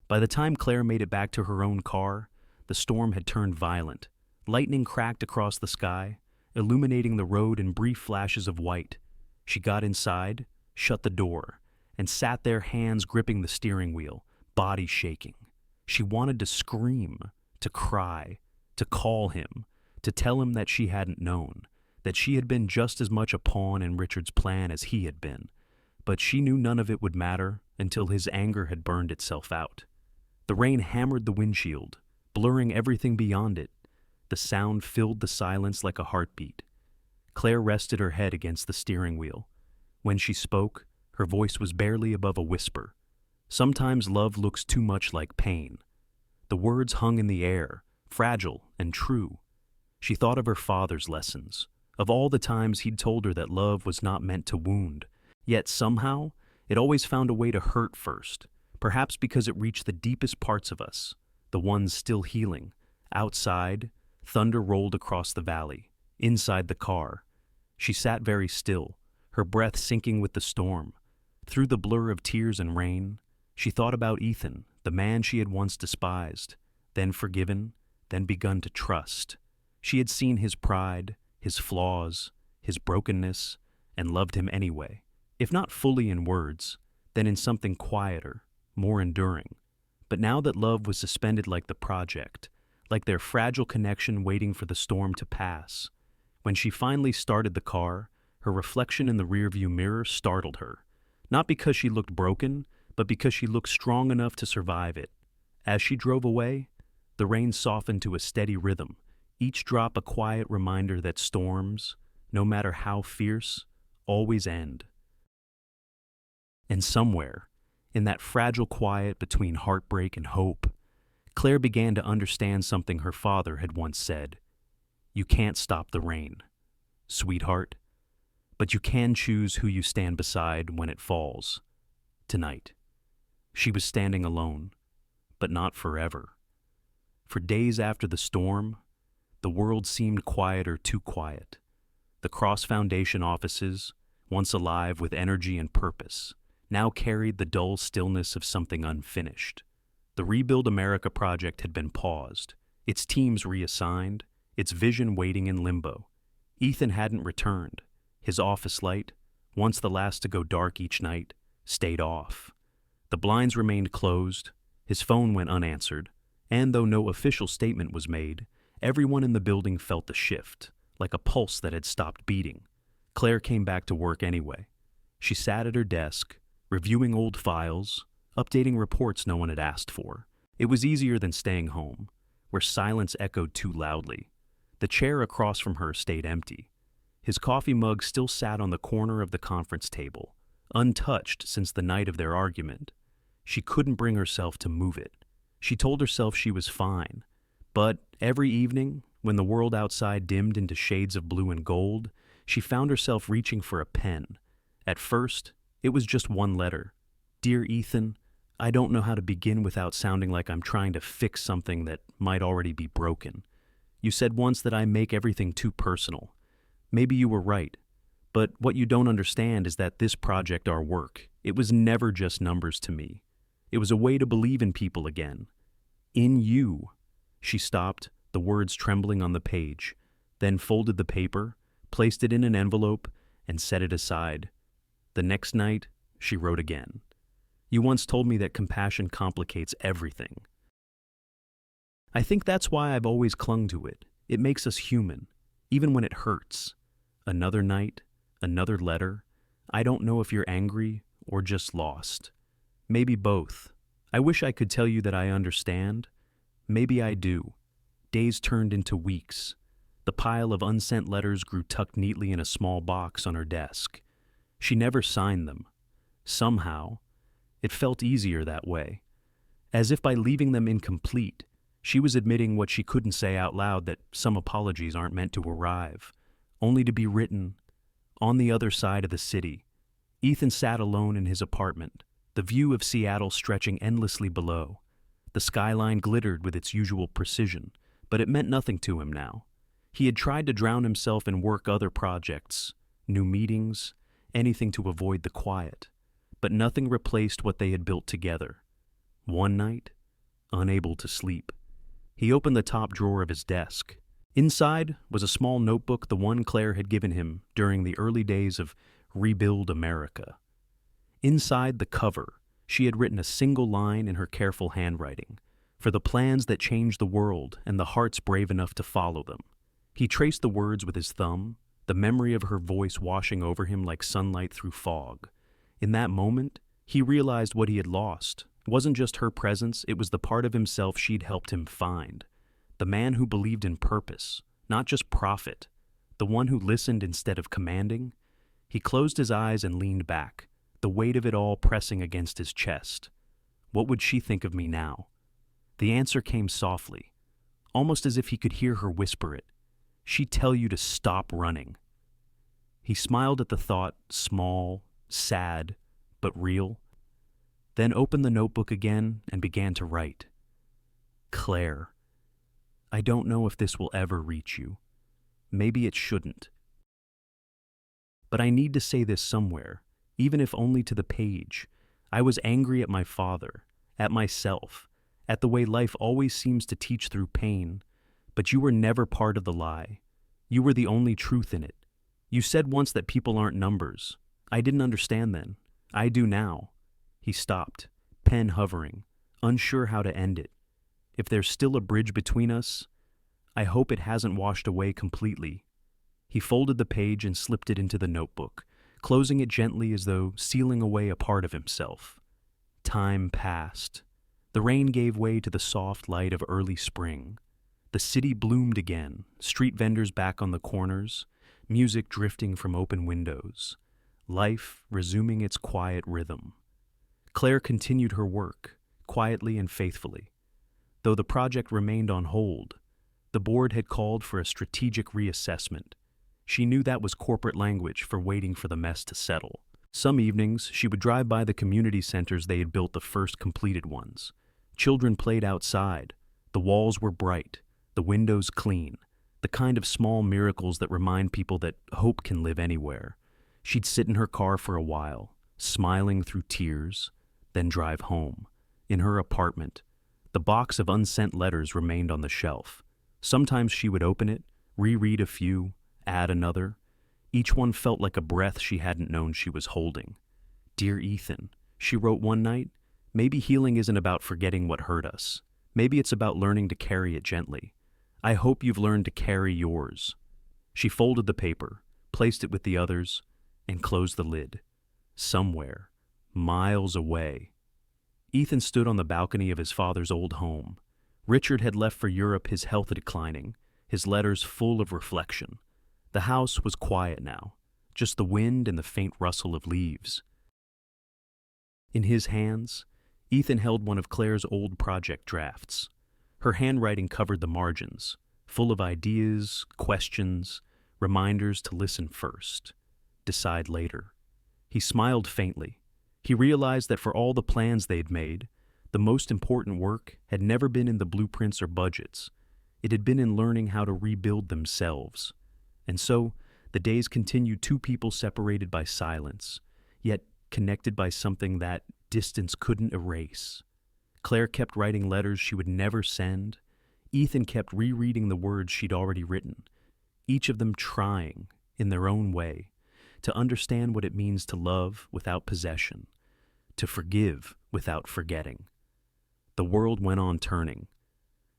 By the time Claire made it back to her own car, the storm had turned violent. Lightning cracked across the sky, illuminating the road in brief flashes of white. She got inside, shut the door, and sat there, hands gripping the steering wheel, body shaking. She wanted to scream, to cry, to call him, to tell him that she hadn't known, that she had been just as much a pawn in Richard's plan as he had been. But she knew none of it would matter until his anger had burned itself out. The rain hammered the windshield, blurring everything beyond it. The sound filled the silence like a heartbeat. Claire rested her head against the steering wheel. When she spoke, her voice was barely above a whisper. Sometimes love looks too much like pain. The words hung in the air, fragile and true. She thought of her father's lessons, of all the times he'd told her that love was not meant to wound, yet somehow it always found a way to hurt first, perhaps because it reached the deepest parts of us, the ones still healing. Outside, thunder rolled across the valley. Inside the car, she sat very still, her breath sinking with the storm. Through the blur of tears and rain, she thought about Ethan, the man she had once despised, then forgiven, then begun to trust. She had seen his pride, his flaws, his brokenness, and loved him anyway, if not fully in words, then in something quieter, more enduring. But now that love was suspended like the project, like their fragile connection waiting for the storm to pass, when she finally started the car, her reflection in the rearview mirror startled her. Not because she looked broken, but because she looked strong enough to survive it. As she drove away, The rain softened to a steady rhythm, each drop a quiet reminder that storms, no matter how fierce, always end. And somewhere, in that fragile quiet between heartbreak and hope, Claire began to understand something her father had once said. You can't stop the rain, sweetheart, but you can choose who you stand beside when it falls. Tonight, she was standing alone, but not forever. For days after the storm, the world seemed quieter, too quiet. The Cross Foundation offices, once alive with energy and purpose, now carried the dull stillness of something unfinished. The Rebuild America project had been paused, its teams reassigned, its vision waiting in limbo. Ethan hadn't returned. His office light, once the last to go dark each night, stayed off. The blinds remained closed, his phone went unanswered, and though no official statement was made, everyone in the building felt the shift, like a pulse that had stopped beating. Claire came back to work anyway. She sat at her desk, reviewing old files, updating reports no one had asked for. It was easier than staying home, where silence echoed too loudly. The chair across from her stayed empty. His coffee mug still sat on the corner of the conference table, untouched since the night of their argument. She couldn't bring herself to move it. She told herself she was fine, but every evening, when the world outside dimmed into shades of blue and gold, she found herself reaching for a pen. At first, it was just one letter. Dear Ethan, I don't know how to begin without sounding like I'm trying to fix something that might already be broken. You said once that I make everything too personal. Maybe you were right, but what you don't understand is that this project, our work, it was never just numbers to me. It was a way to believe in people again. In you. She stopped, the words trembling on the page, then folded the paper, placed it in an envelope, and set it aside. The next night, she wrote again. You once told me that compassion complicates everything. I think that's why I've always clung to it. It makes us human, even when it hurts. Another night, another letter. I don't know if you're angry or just lost. Maybe both. I wish I could tell you that I understand. Maybe I do. Days turned into weeks. The pile of unsent letters grew tucked neatly in a small box on her desk. She never signed them. Somehow, it felt easier that way. As if by leaving them incomplete, she was admitting what she couldn't say out loud, that some apologies aren't meant to arrive, only to be written on the other side of the city. Ethan sat alone in his apartment, the view of Seattle stretching endlessly below. The skyline glittered with its usual precision, but it meant nothing to him now. He had tried to drown himself in other projects, new meetings, anything to avoid the quiet, but nothing replaced what they had built together. One night, unable to sleep, he opened the top drawer of his desk. Inside was a small notebook, the one Claire had given him during the early days of Rebuild America. Inside the cover, she had written a single line in her careful handwriting, for the plans that change the world and the hearts brave enough to follow them. He traced the words with his thumb, the memory of her voice washing over him like sunlight through fog. In that moment, he realized what he had lost. It wasn't just her presence, it was the part of himself she'd helped him find. The man who believed in purpose, not just profit. The one who listened instead of commanding. He closed his eyes and leaned back, the weight of it all pressing against his chest. What would she think of me now? The answer came softly, almost as if he could hear her whisper it. She'd tell you to stop running. He smiled at the thought, small, sad, but real, then opened the notebook again and began to write. Claire, I don't know if this will ever reach you. Maybe it shouldn't. But I need to say this somewhere, even if only to the page. I was angry at my father, at myself, at the way life always seems to teach through pain, but you were never part of the lie. You were the only truth in it. You said once that people aren't numbers. I didn't understand then. I do now. He stopped, pen hovering, unsure how to end it. If there's still a bridge between us, I hope it hasn't washed away completely. He folded the page and slipped it into the notebook, closing it gently as though sealing away a part of himself. Time passed. The rain gave way to the soft light of early spring. The city bloomed again, street vendors back on the corners, music drifting from open windows, life resuming its quiet rhythm. Claire continued her work, quietly and faithfully. Though the project remained on hold, the board had called for a strategic reassessment. She knew that was corporate language for waiting for the mess to settle. Some evenings, she would drive by the community centers they had built, the first completed ones. Children played outside. The walls were bright, the windows clean, the kind of small miracles that remind people that hope can live anywhere. She'd sit in her car for a while, smiling through tears, then drive home. In her apartment, the box of unsent letters remained on the shelf. Sometimes she would open it, reread a few, add another. Each one felt like a breath she hadn't known she was holding. "Dear Ethan," she wrote one night, "maybe healing isn't about forgetting what hurt us. Maybe it's about learning to carry it gently. I hope you've learned to carry yours." She folded the paper, placed it with the others, and closed the lid. Somewhere, miles away, Ethan stood on the balcony of his father's old home. Richard had left for Europe, his health declining, his letters full of reflection. The house was quiet now, just the wind and the faint rustle of leaves. In his hands, Ethan held one of Claire's old project drafts. Her handwriting covered the margins, full of ideas, questions, reminders to listen first, decide later. He smiled faintly. He realized that for all the plans they'd made, the most important work had never been in the blueprints or budgets. It had been in learning how to rebuild themselves. And so, the days continued, two people separated by silence, yet connected by something that distance couldn't erase. Claire kept writing letters she would never send. Ethan kept rereading the words she'd already written, each of them trying, in their own way, to understand what it means to love without possession, to forgive without forgetting. The world went on turning.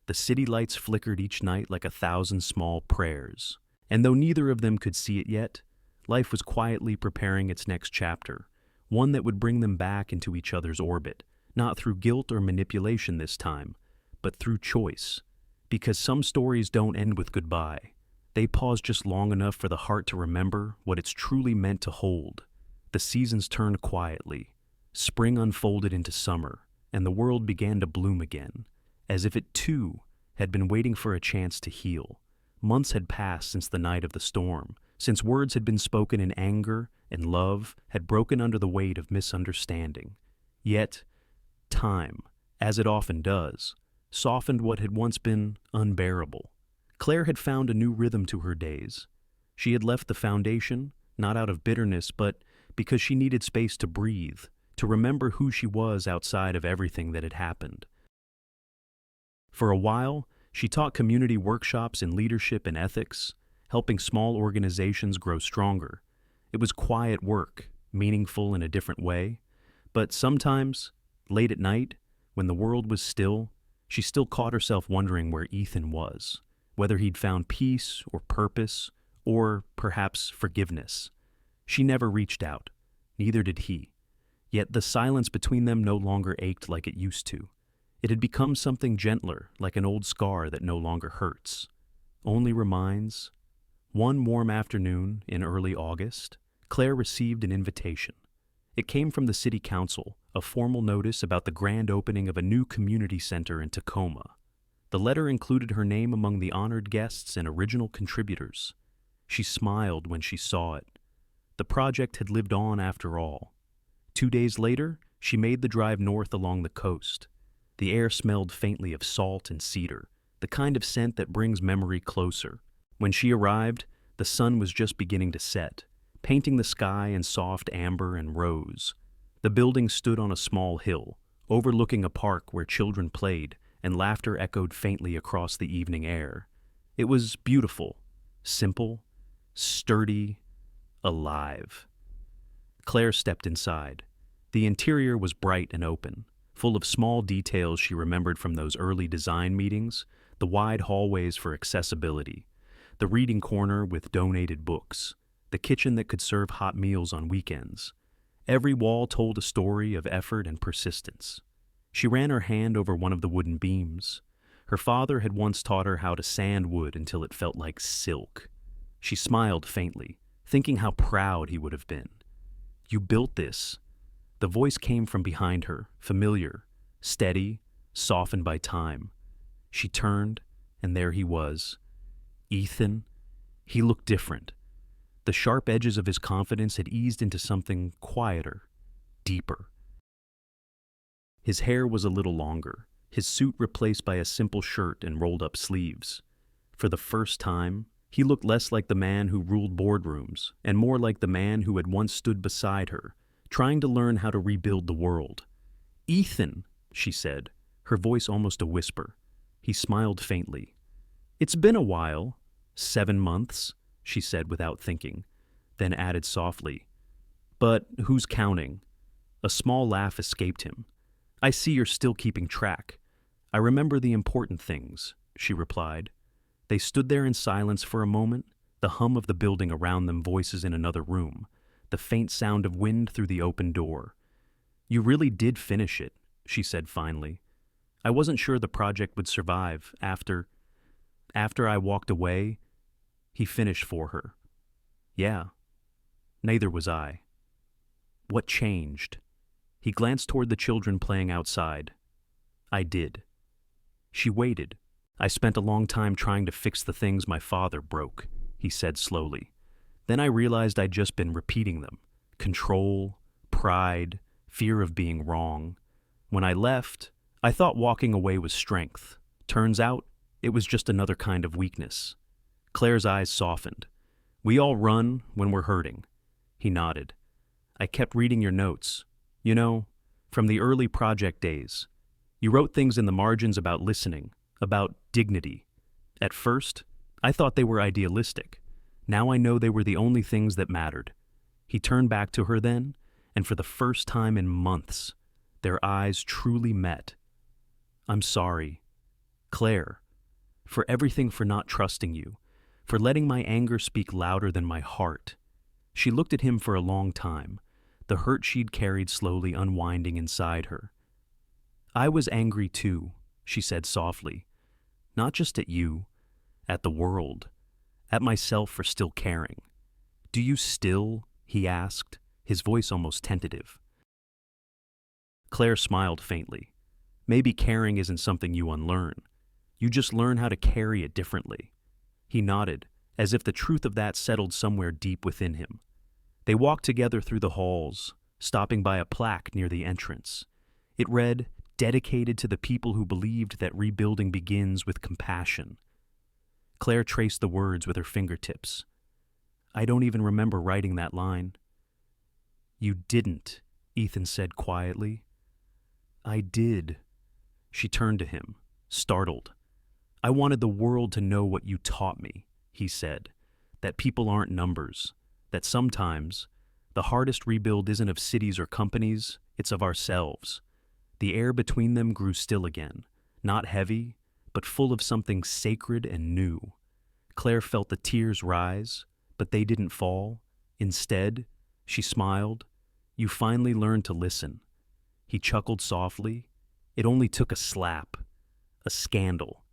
The city lights flickered each night like 1,000 small prayers. And though neither of them could see it yet, life was quietly preparing its next chapter, one that would bring them back into each other's orbit, not through guilt or manipulation this time, but through choice. Because some stories don't end with goodbye. They pause just long enough for the heart to remember what it's truly meant to hold. The seasons turned quietly. Spring unfolded into summer, and the world began to bloom again, as if it too had been waiting for a chance to heal. Months had passed since the night of the storm, since words had been spoken in anger and love had broken under the weight of misunderstanding. Yet, time, as it often does, softened what had once been unbearable. Claire had found a new rhythm to her days. She had left the foundation, not out of bitterness, but because she needed space to breathe, to remember who she was outside of everything that had happened. For a while, she taught community workshops in leadership and ethics, helping small organizations grow stronger. It was quiet work, meaningful in a different way, but sometimes, late at night, when the world was still, she still caught herself wondering where Ethan was, whether he'd found peace or purpose, or perhaps forgiveness. She never reached out, neither did he. Yet the silence between them no longer ached like it used to. It had become something gentler, like an old scar that no longer hurts, only reminds. One warm afternoon in early August, Claire received an invitation. It came from the city council, a formal notice about the grand opening of a new community center in Tacoma. The letter included her name among the honored guests and original contributors. She smiled when she saw it. The project had lived on after all. 2 days later, she made the drive north along the coast. The air smelled faintly of salt and cedar, the kind of scent that brings memory closer. When she arrived, the sun was just beginning to set, painting the sky in soft amber and rose. The building stood on a small hill, overlooking a park where children played and laughter echoed faintly across the evening air. It was beautiful, simple, sturdy, alive. Claire stepped inside. The interior was bright and open, full of small details she remembered from those early design meetings, the wide hallways for accessibility, the reading corner with donated books, the kitchen that could serve hot meals on weekends. Every wall told a story of effort and persistence. She ran her hand over one of the wooden beams. Her father had once taught her how to sand wood until it felt like silk. She smiled faintly, thinking how proud he would have been. "You built this." The voice came from behind her, familiar, steady, softened by time. She turned, and there he was. Ethan. He looked different. The sharp edges of his confidence had eased into something quieter, deeper. His hair was a little longer, his suit replaced by a simple shirt and rolled-up sleeves. For the first time, he looked less like the man who ruled boardrooms and more like the man who had once stood beside her, trying to learn how to rebuild the world. "Ethan," she said, her voice almost a whisper. He smiled faintly. "It's been a while. 7 months," she said without thinking, then added softly, "But who's counting?" A small laugh escaped him. "I see you're still keeping track. I remember the important things," she replied. They stood there in silence for a moment, the hum of the building around them, voices in another room, the faint sound of wind through the open door. "You really did finish it," she said finally. "I wasn't sure the project would survive after I walked away." He finished for her. "Yeah. Neither was I." "What changed?" He glanced toward the children playing outside. "I did." She waited. "I spent a long time trying to fix the things my father broke," he said slowly. "Then I realized I'd just been repeating them. Control, pride, fear of being wrong. When I left, I thought walking away was strength. Turns out, it was just another kind of weakness." Claire's eyes softened. "We all run when we're hurting." He nodded. "I kept reading your notes. You know, from the early project days. You wrote things in the margins about listening, about dignity. At first, I thought they were idealistic. Now I know they were the only things that mattered." He turned back to her then, and for the first time in months, their eyes truly met. "I'm sorry, Claire, for everything, for not trusting you, for letting my anger speak louder than my heart." She looked at him for a long time, the hurt she'd carried slowly unwinding inside her. "I was angry too," she said softly. "Not just at you, at the world, at myself for still caring." "Do you still?" he asked, his voice almost tentative. Claire smiled faintly. "Maybe caring isn't something you unlearn. You just learn how to carry it differently." He nodded, as if the truth of that settled somewhere deep within him. They walked together through the halls, stopping by a plaque near the entrance. It read, "Dedicated to the people who believed that rebuilding begins with compassion." Claire traced the words with her fingertips. "I don't even remember writing that line." "You didn't," Ethan said quietly. "I did." She turned to him, startled. "I wanted the world to know what you taught me," he said, "that people aren't numbers, that sometimes the hardest rebuild isn't of cities or companies, it's of ourselves." The air between them grew still again, not heavy, but full of something sacred and new. Claire felt the tears rise, but they didn't fall. Instead, she smiled. "You finally learned to listen." He chuckled softly. "It only took a slap, a scandal,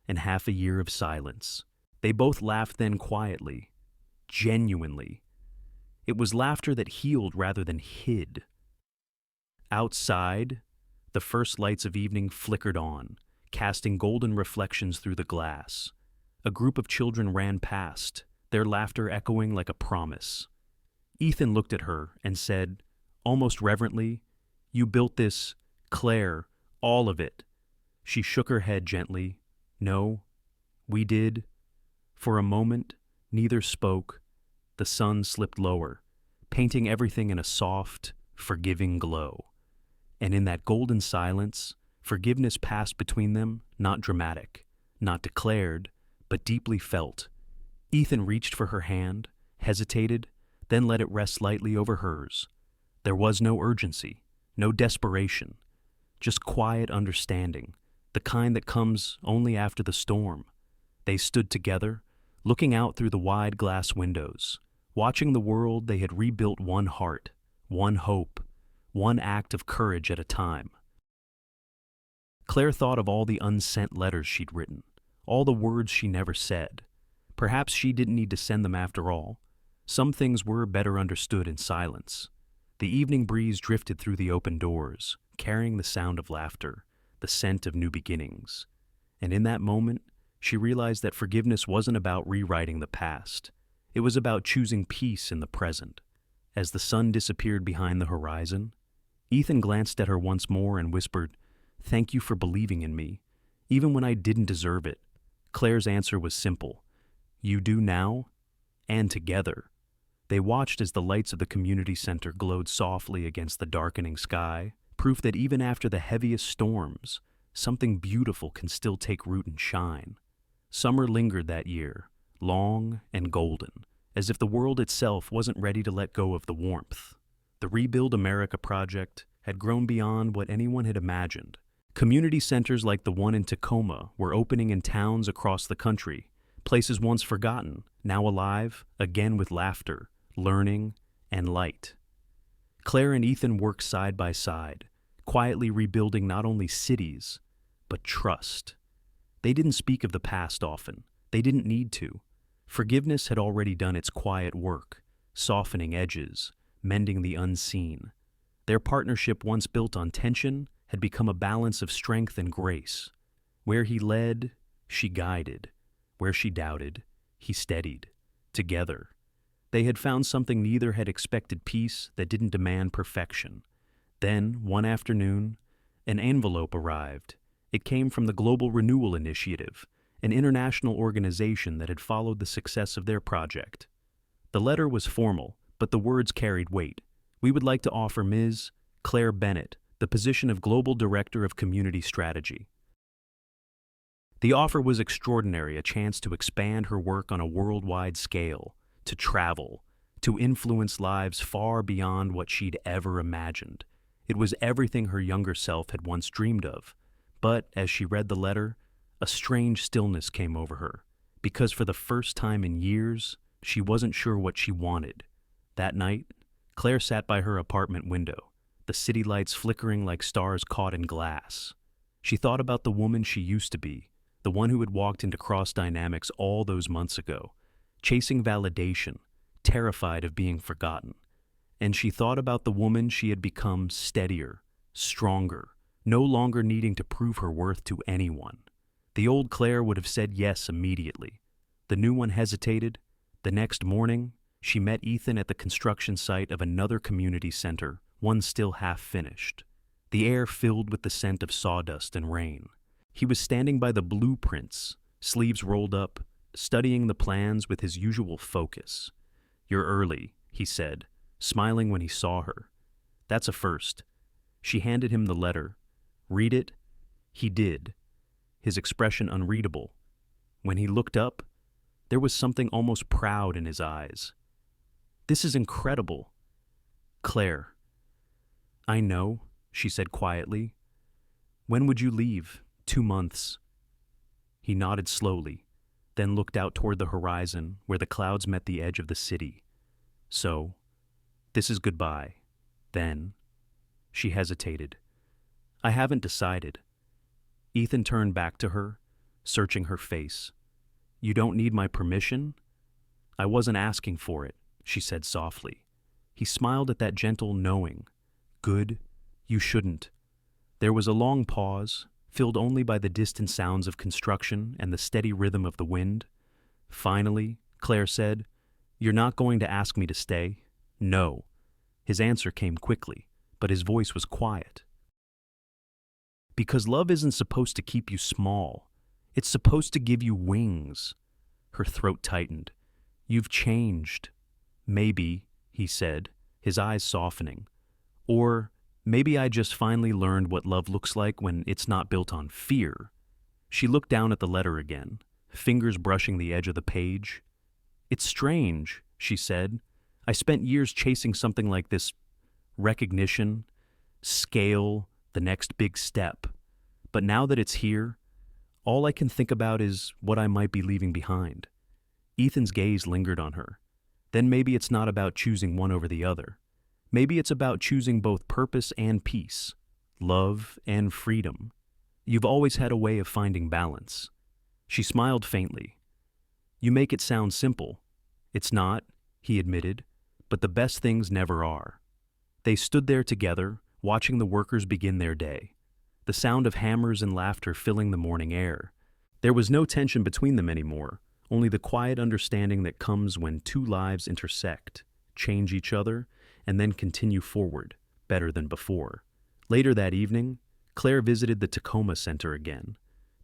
and half a year of silence." They both laughed then quietly, genuinely. It was laughter that healed rather than hid. Outside, the first lights of evening flickered on, casting golden reflections through the glass. A group of children ran past, their laughter echoing like a promise. Ethan looked at her and said, almost reverently, "You built this, Claire, all of it." She shook her head gently. "No, we did." For a moment, neither spoke. The sun slipped lower, painting everything in a soft, forgiving glow. And in that golden silence, forgiveness passed between them, not dramatic, not declared, but deeply felt. Ethan reached for her hand, hesitated, then let it rest lightly over hers. There was no urgency, no desperation, just quiet understanding, the kind that comes only after the storm. They stood together, looking out through the wide glass windows, watching the world they had rebuilt, one heart, one hope, one act of courage at a time. Claire thought of all the unsent letters she'd written, all the words she never said. Perhaps she didn't need to send them after all. Some things were better understood in silence. The evening breeze drifted through the open doors, carrying the sound of laughter, the scent of new beginnings. And in that moment, she realized that forgiveness wasn't about rewriting the past. It was about choosing peace in the present. As the sun disappeared behind the horizon, Ethan glanced at her once more and whispered, "Thank you for believing in me, even when I didn't deserve it." Claire's answer was simple. "You do now, and together." They watched as the lights of the community center glowed softly against the darkening sky, proof that even after the heaviest storms, something beautiful can still take root and shine. Summer lingered that year, long and golden, as if the world itself wasn't ready to let go of the warmth. The Rebuild America project had grown beyond what anyone had imagined. Community centers like the one in Tacoma were opening in towns across the country, places once forgotten, now alive, again with laughter, learning, and light. Claire and Ethan worked side by side, quietly rebuilding not only cities, but trust. They didn't speak of the past often. They didn't need to. Forgiveness had already done its quiet work, softening edges, mending the unseen. Their partnership, once built on tension, had become a balance of strength and grace. Where he led, she guided. Where she doubted, he steadied. Together, they had found something neither had expected: peace that didn't demand perfection. Then, one afternoon, an envelope arrived. It came from the Global Renewal Initiative, an international organization that had followed the success of their project. The letter was formal, but the words carried weight. "We would like to offer Ms. Claire Bennett the position of Global Director of Community Strategy." The offer was extraordinary, a chance to expand her work on a worldwide scale, to travel, to influence lives far beyond what she'd ever imagined. It was everything her younger self had once dreamed of. But as she read the letter, a strange stillness came over her, because for the first time in years, she wasn't sure what she wanted. That night, Claire sat by her apartment window, the city lights flickering like stars caught in glass. She thought about the woman she used to be, the one who had walked into Cross Dynamics all those months ago, chasing validation, terrified of being forgotten. And she thought about the woman she had become, steadier, stronger, no longer needing to prove her worth to anyone. The old Claire would have said yes immediately. The new one hesitated. The next morning, she met Ethan at the construction site of another community center, one still half finished. The air filled with the scent of sawdust and rain. He was standing by the blueprints, sleeves rolled up, studying the plans with his usual focus. "You're early," he said, smiling when he saw her. "That's a first." She handed him the letter. "Read it?" He did, his expression unreadable. When he looked up, there was something almost proud in his eyes. "This is incredible." "Claire." "I know," she said quietly. "When would you leave?" 2 months. He nodded slowly, then looked out toward the horizon where the clouds met the edge of the city. "So, this is goodbye. Then," she hesitated. "I haven't decided." Ethan turned back to her, searching her face. "You don't need my permission?" "I wasn't asking for it," she said softly. He smiled at that gentle knowing. "Good, you shouldn't." There was a long pause, filled only by the distant sounds of construction and the steady rhythm of the wind. Finally, Claire said, "You're not going to ask me to stay?" "No." His answer came quickly, but his voice was quiet. "Because love isn't supposed to keep you small. It's supposed to give you wings." Her throat tightened. "You've changed." "Maybe," he said, his eyes softening. "Or maybe I just finally learned what love looks like when it's not built on fear." She looked down at the letter again, fingers brushing the edge of the page. "It's strange," she said. "I spent years chasing something like this: recognition, scale, the next big step. But now that it's here, all I can think about is what I might be leaving behind." Ethan's gaze lingered on her. "Then maybe it's not about choosing one over the other. Maybe it's about choosing both purpose and peace, love and freedom." You've always had a way of finding balance. She smiled faintly. You make it sound simple. It's not, he admitted, but the best things never are. They stood there together, watching the workers begin their day, the sound of hammers and laughter filling the morning air. There was no tension between them anymore, only the quiet understanding that comes when two lives intersect, change each other, and then continue forward, better than before. Later that evening, Claire visited the Tacoma Center again.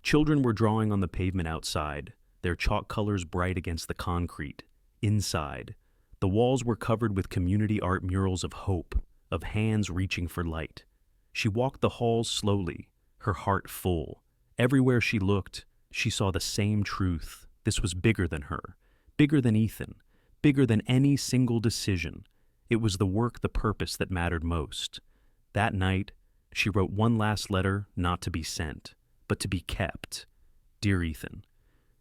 Children were drawing on the pavement outside, their chalk colors bright against the concrete. Inside, the walls were covered with community art murals of hope, of hands reaching for light. She walked the halls slowly, her heart full. Everywhere she looked, she saw the same truth. This was bigger than her, bigger than Ethan, bigger than any single decision. It was the work, the purpose that mattered most. That night, she wrote one last letter, not to be sent, but to be kept. Dear Ethan,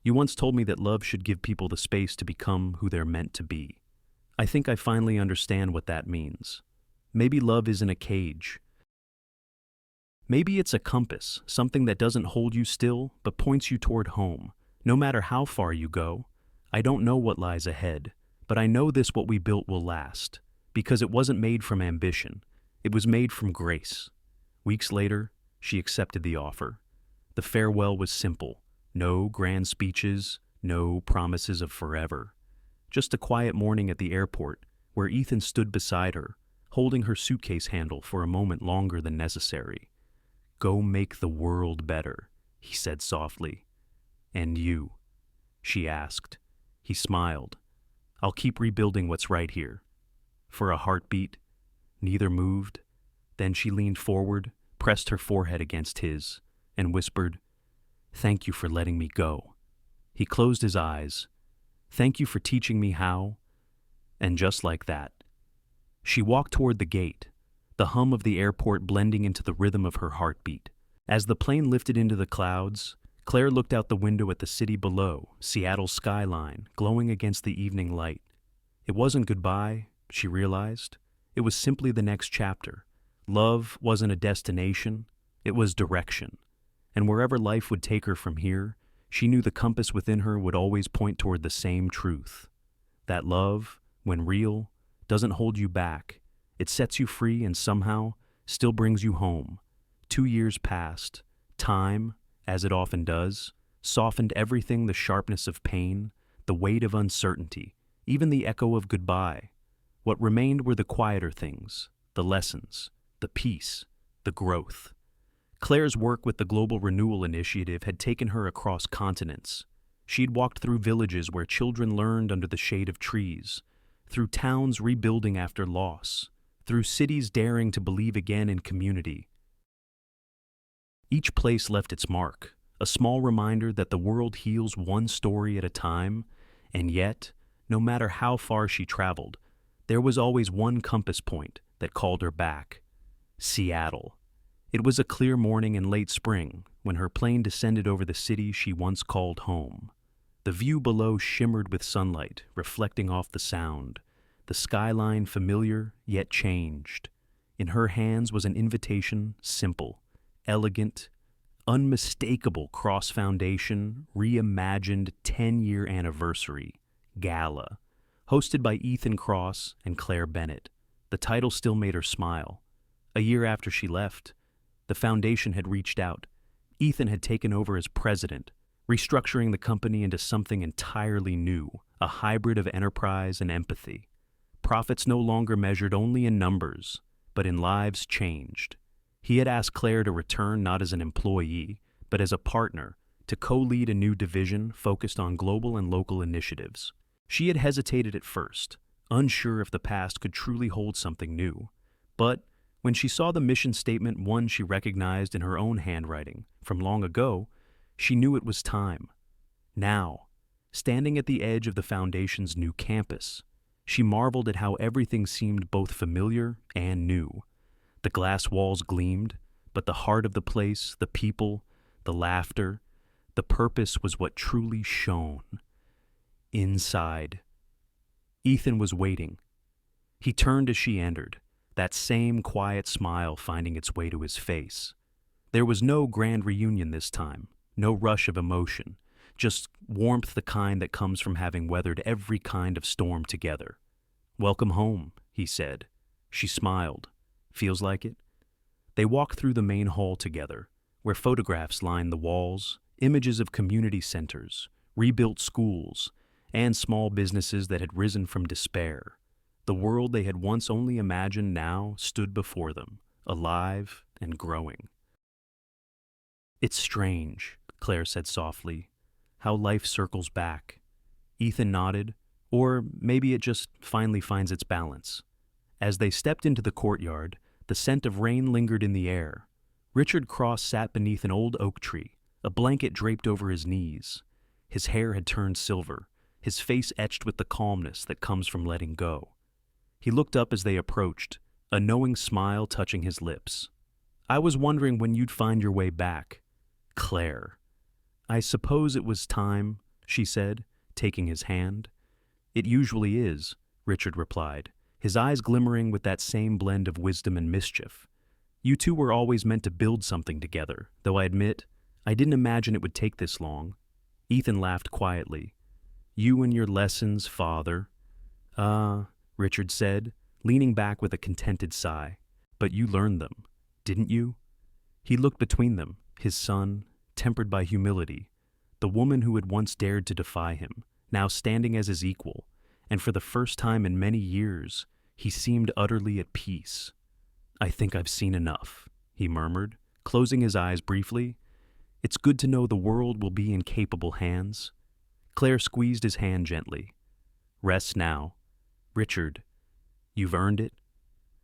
you once told me that love should give people the space to become who they're meant to be. I think I finally understand what that means. Maybe love isn't a cage. Maybe it's a compass, something that doesn't hold you still, but points you toward home. No matter how far you go, I don't know what lies ahead, but I know this: what we built will last, because it wasn't made from ambition. It was made from grace. Weeks later, she accepted the offer. The farewell was simple. No grand speeches, no promises of forever. Just a quiet morning at the airport, where Ethan stood beside her, holding her suitcase handle for a moment longer than necessary. Go make the world better, he said softly. And you? She asked. He smiled. I'll keep rebuilding what's right here. For a heartbeat, neither moved. Then she leaned forward, pressed her forehead against his, and whispered, Thank you for letting me go. He closed his eyes. Thank you for teaching me how. And just like that, she walked toward the gate, the hum of the airport blending into the rhythm of her heartbeat. As the plane lifted into the clouds, Claire looked out the window at the city below, Seattle's skyline, glowing against the evening light. It wasn't goodbye, she realized. It was simply the next chapter. Love wasn't a destination, it was direction. And wherever life would take her from here, she knew the compass within her would always point toward the same truth. That love, when real, doesn't hold you back. It sets you free and somehow still brings you home. 2 years passed. Time, as it often does, softened everything: the sharpness of pain, the weight of uncertainty, even the echo of goodbye. What remained were the quieter things, the lessons, the peace, the growth. Claire's work with the Global Renewal Initiative had taken her across continents. She'd walked through villages where children learned under the shade of trees, through towns rebuilding after loss, through cities daring to believe again in community. Each place left its mark, a small reminder that the world heals one story at a time, and yet, no matter how far she traveled, there was always one compass point that called her back: Seattle. It was a clear morning in late spring when her plane descended over the city she once called home. The view below shimmered with sunlight, reflecting off the sound. The skyline familiar, yet changed. In her hands was an invitation, simple, elegant, unmistakable: Cross Foundation, reimagined 10-year anniversary, gala, hosted by Ethan Cross and Claire Bennett. The title still made her smile. A year after she left, the foundation had reached out. Ethan had taken over as president, restructuring the company into something entirely new, a hybrid of enterprise and empathy. Profits no longer measured only in numbers, but in lives changed. He had asked Claire to return not as an employee, but as a partner, to co-lead a new division focused on global and local initiatives. She had hesitated at first, unsure if the past could truly hold something new. But when she saw the mission statement, one she recognized in her own handwriting from long ago, she knew it was time. Now, standing at the edge of the foundation's new campus, she marveled at how everything seemed both familiar and new. The glass walls gleamed, but the heart of the place, the people, the laughter, the purpose was what truly shone. Inside, Ethan was waiting. He turned as she entered, that same quiet smile finding its way to his face. There was no grand reunion this time, no rush of emotion, just warmth the kind that comes from having weathered every kind of storm together. "Welcome home," he said. She smiled. "Feels like it?" They walked through the main hall together, where photographs lined the walls, images of community centers, rebuilt schools, and small businesses that had risen from despair. The world they had once only imagined now stood before them, alive and growing. "It's strange," Claire said softly, "how life circles back." Ethan nodded, or maybe it just finally finds its balance. As they stepped into the courtyard, the scent of rain lingered in the air. Richard Cross sat beneath an old oak tree, a blanket draped over his knees. His hair had turned silver, his face etched with the calmness that comes from letting go. He looked up as they approached, a knowing smile touching his lips. "I was wondering when you'd find your way back." "Claire." "I suppose it was time," she said, taking his hand. "It usually is," Richard replied, his eyes glimmering with that same blend of wisdom and mischief. "You two were always meant to build something together, though I admit, I didn't imagine it would take this long." Ethan laughed quietly. "You and your lessons, father." "Ah," Richard said, leaning back with a contented sigh. "But you learned them, didn't you?" He looked between them, his son, tempered by humility, the woman who had once dared to defy him, now standing as his equal, and for the first time in many years, he seemed utterly at peace. "I think I've seen enough," he murmured, closing his eyes briefly. "It's good to know the world will be in capable hands." Claire squeezed his hand gently. "Rest now. Richard, you've earned it."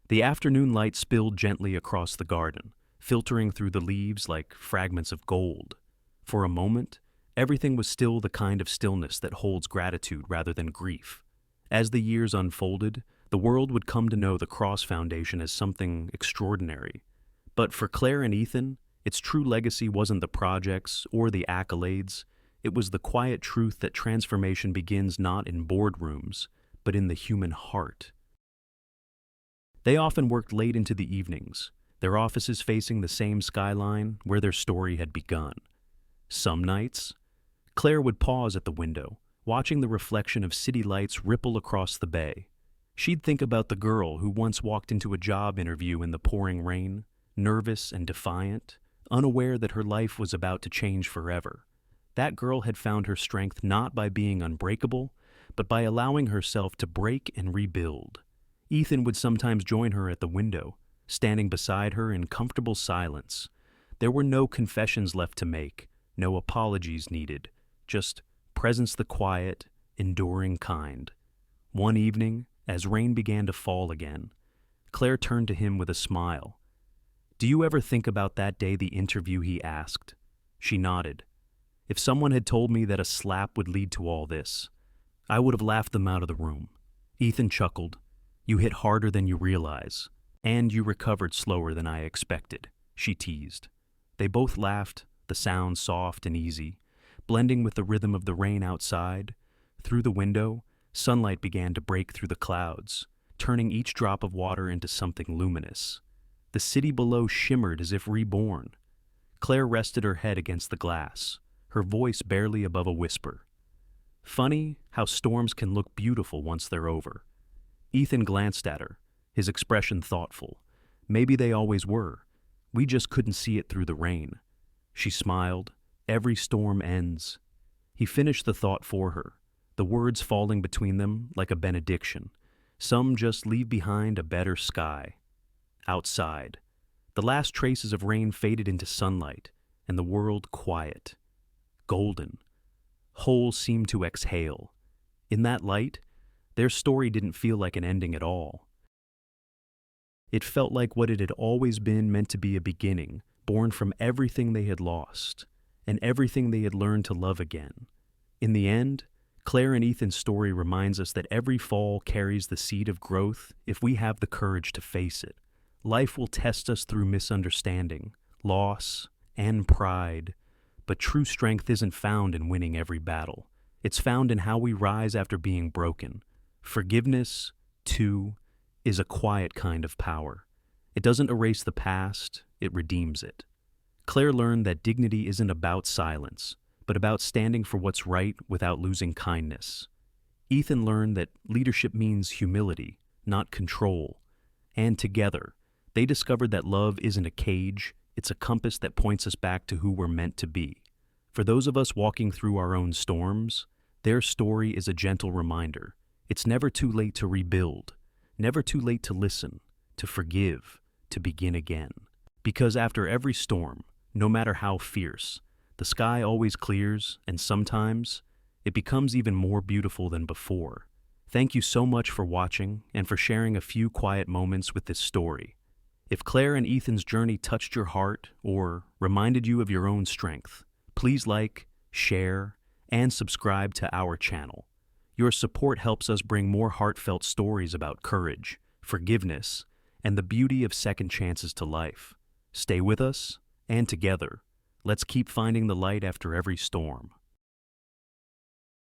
The afternoon light spilled gently across the garden, filtering through the leaves like fragments of gold. For a moment, everything was still, the kind of stillness that holds gratitude rather than grief. As the years unfolded, the world would come to know the Cross Foundation as something extraordinary. But for Claire and Ethan, its true legacy wasn't the projects or the accolades. It was the quiet truth that transformation begins not in boardrooms, but in the human heart. They often worked late into the evenings, their offices facing the same skyline where their story had begun. Some nights, Claire would pause at the window, watching the reflection of city lights ripple across the bay. She'd think about the girl who once walked into a job interview in the pouring rain, nervous and defiant, unaware that her life was about to change forever. That girl had found her strength not by being unbreakable, but by allowing herself to break and rebuild. Ethan would sometimes join her at the window, standing beside her in comfortable silence. There were no confessions left to make, no apologies needed, just presence the quiet, enduring kind. One evening, as rain began to fall again, Claire turned to him with a smile. "Do you ever think about that day the interview?" he asked. She nodded. "If someone had told me that a slap would lead to all this, I would have laughed them out of the room." Ethan chuckled. "You hit harder than you realize, and you recovered slower than I expected," she teased. They both laughed, the sound soft and easy, blending with the rhythm of the rain outside. Through the window, sunlight began to break through the clouds, turning each drop of water into something luminous. The city below shimmered as if reborn. Claire rested her head against the glass, her voice barely above a whisper. "Funny how storms can look beautiful once they're over." Ethan glanced at her, his expression thoughtful. "Maybe they always were. We just couldn't see it through the rain." She smiled. "Every storm ends." He finished the thought for her, the words falling between them like a benediction. Some just leave behind a better sky. Outside, the last traces of rain faded into sunlight, and the world quiet. Golden. Whole seemed to exhale. In that light, their story didn't feel like an ending at all. It felt like what it had always been, meant to be a beginning, born from everything they had lost, and everything they had learned to love again. In the end, Claire and Ethan's story reminds us that every fall carries the seed of growth if we have the courage to face it. Life will test us through misunderstanding, loss, and pride, but true strength isn't found in winning every battle. It's found in how we rise after being broken. Forgiveness, too, is a quiet kind of power. It doesn't erase the past, it redeems it. Claire learned that dignity isn't about silence, but about standing for what's right without losing kindness. Ethan learned that leadership means humility, not control. And together, they discovered that love isn't a cage, it's a compass that points us back to who we're meant to be. For those of us walking through our own storms, their story is a gentle reminder. It's never too late to rebuild, never too late to listen, to forgive, to begin again. Because after every storm, no matter how fierce, the sky always clears, and sometimes it becomes even more beautiful than before. Thank you so much for watching and for sharing a few quiet moments with this story. If Claire and Ethan's journey touched your heart or reminded you of your own strength, please like, share, and subscribe to our channel. Your support helps us bring more heartfelt stories about courage, forgiveness, and the beauty of second chances to life. Stay with us, and together, let's keep finding the light after every storm.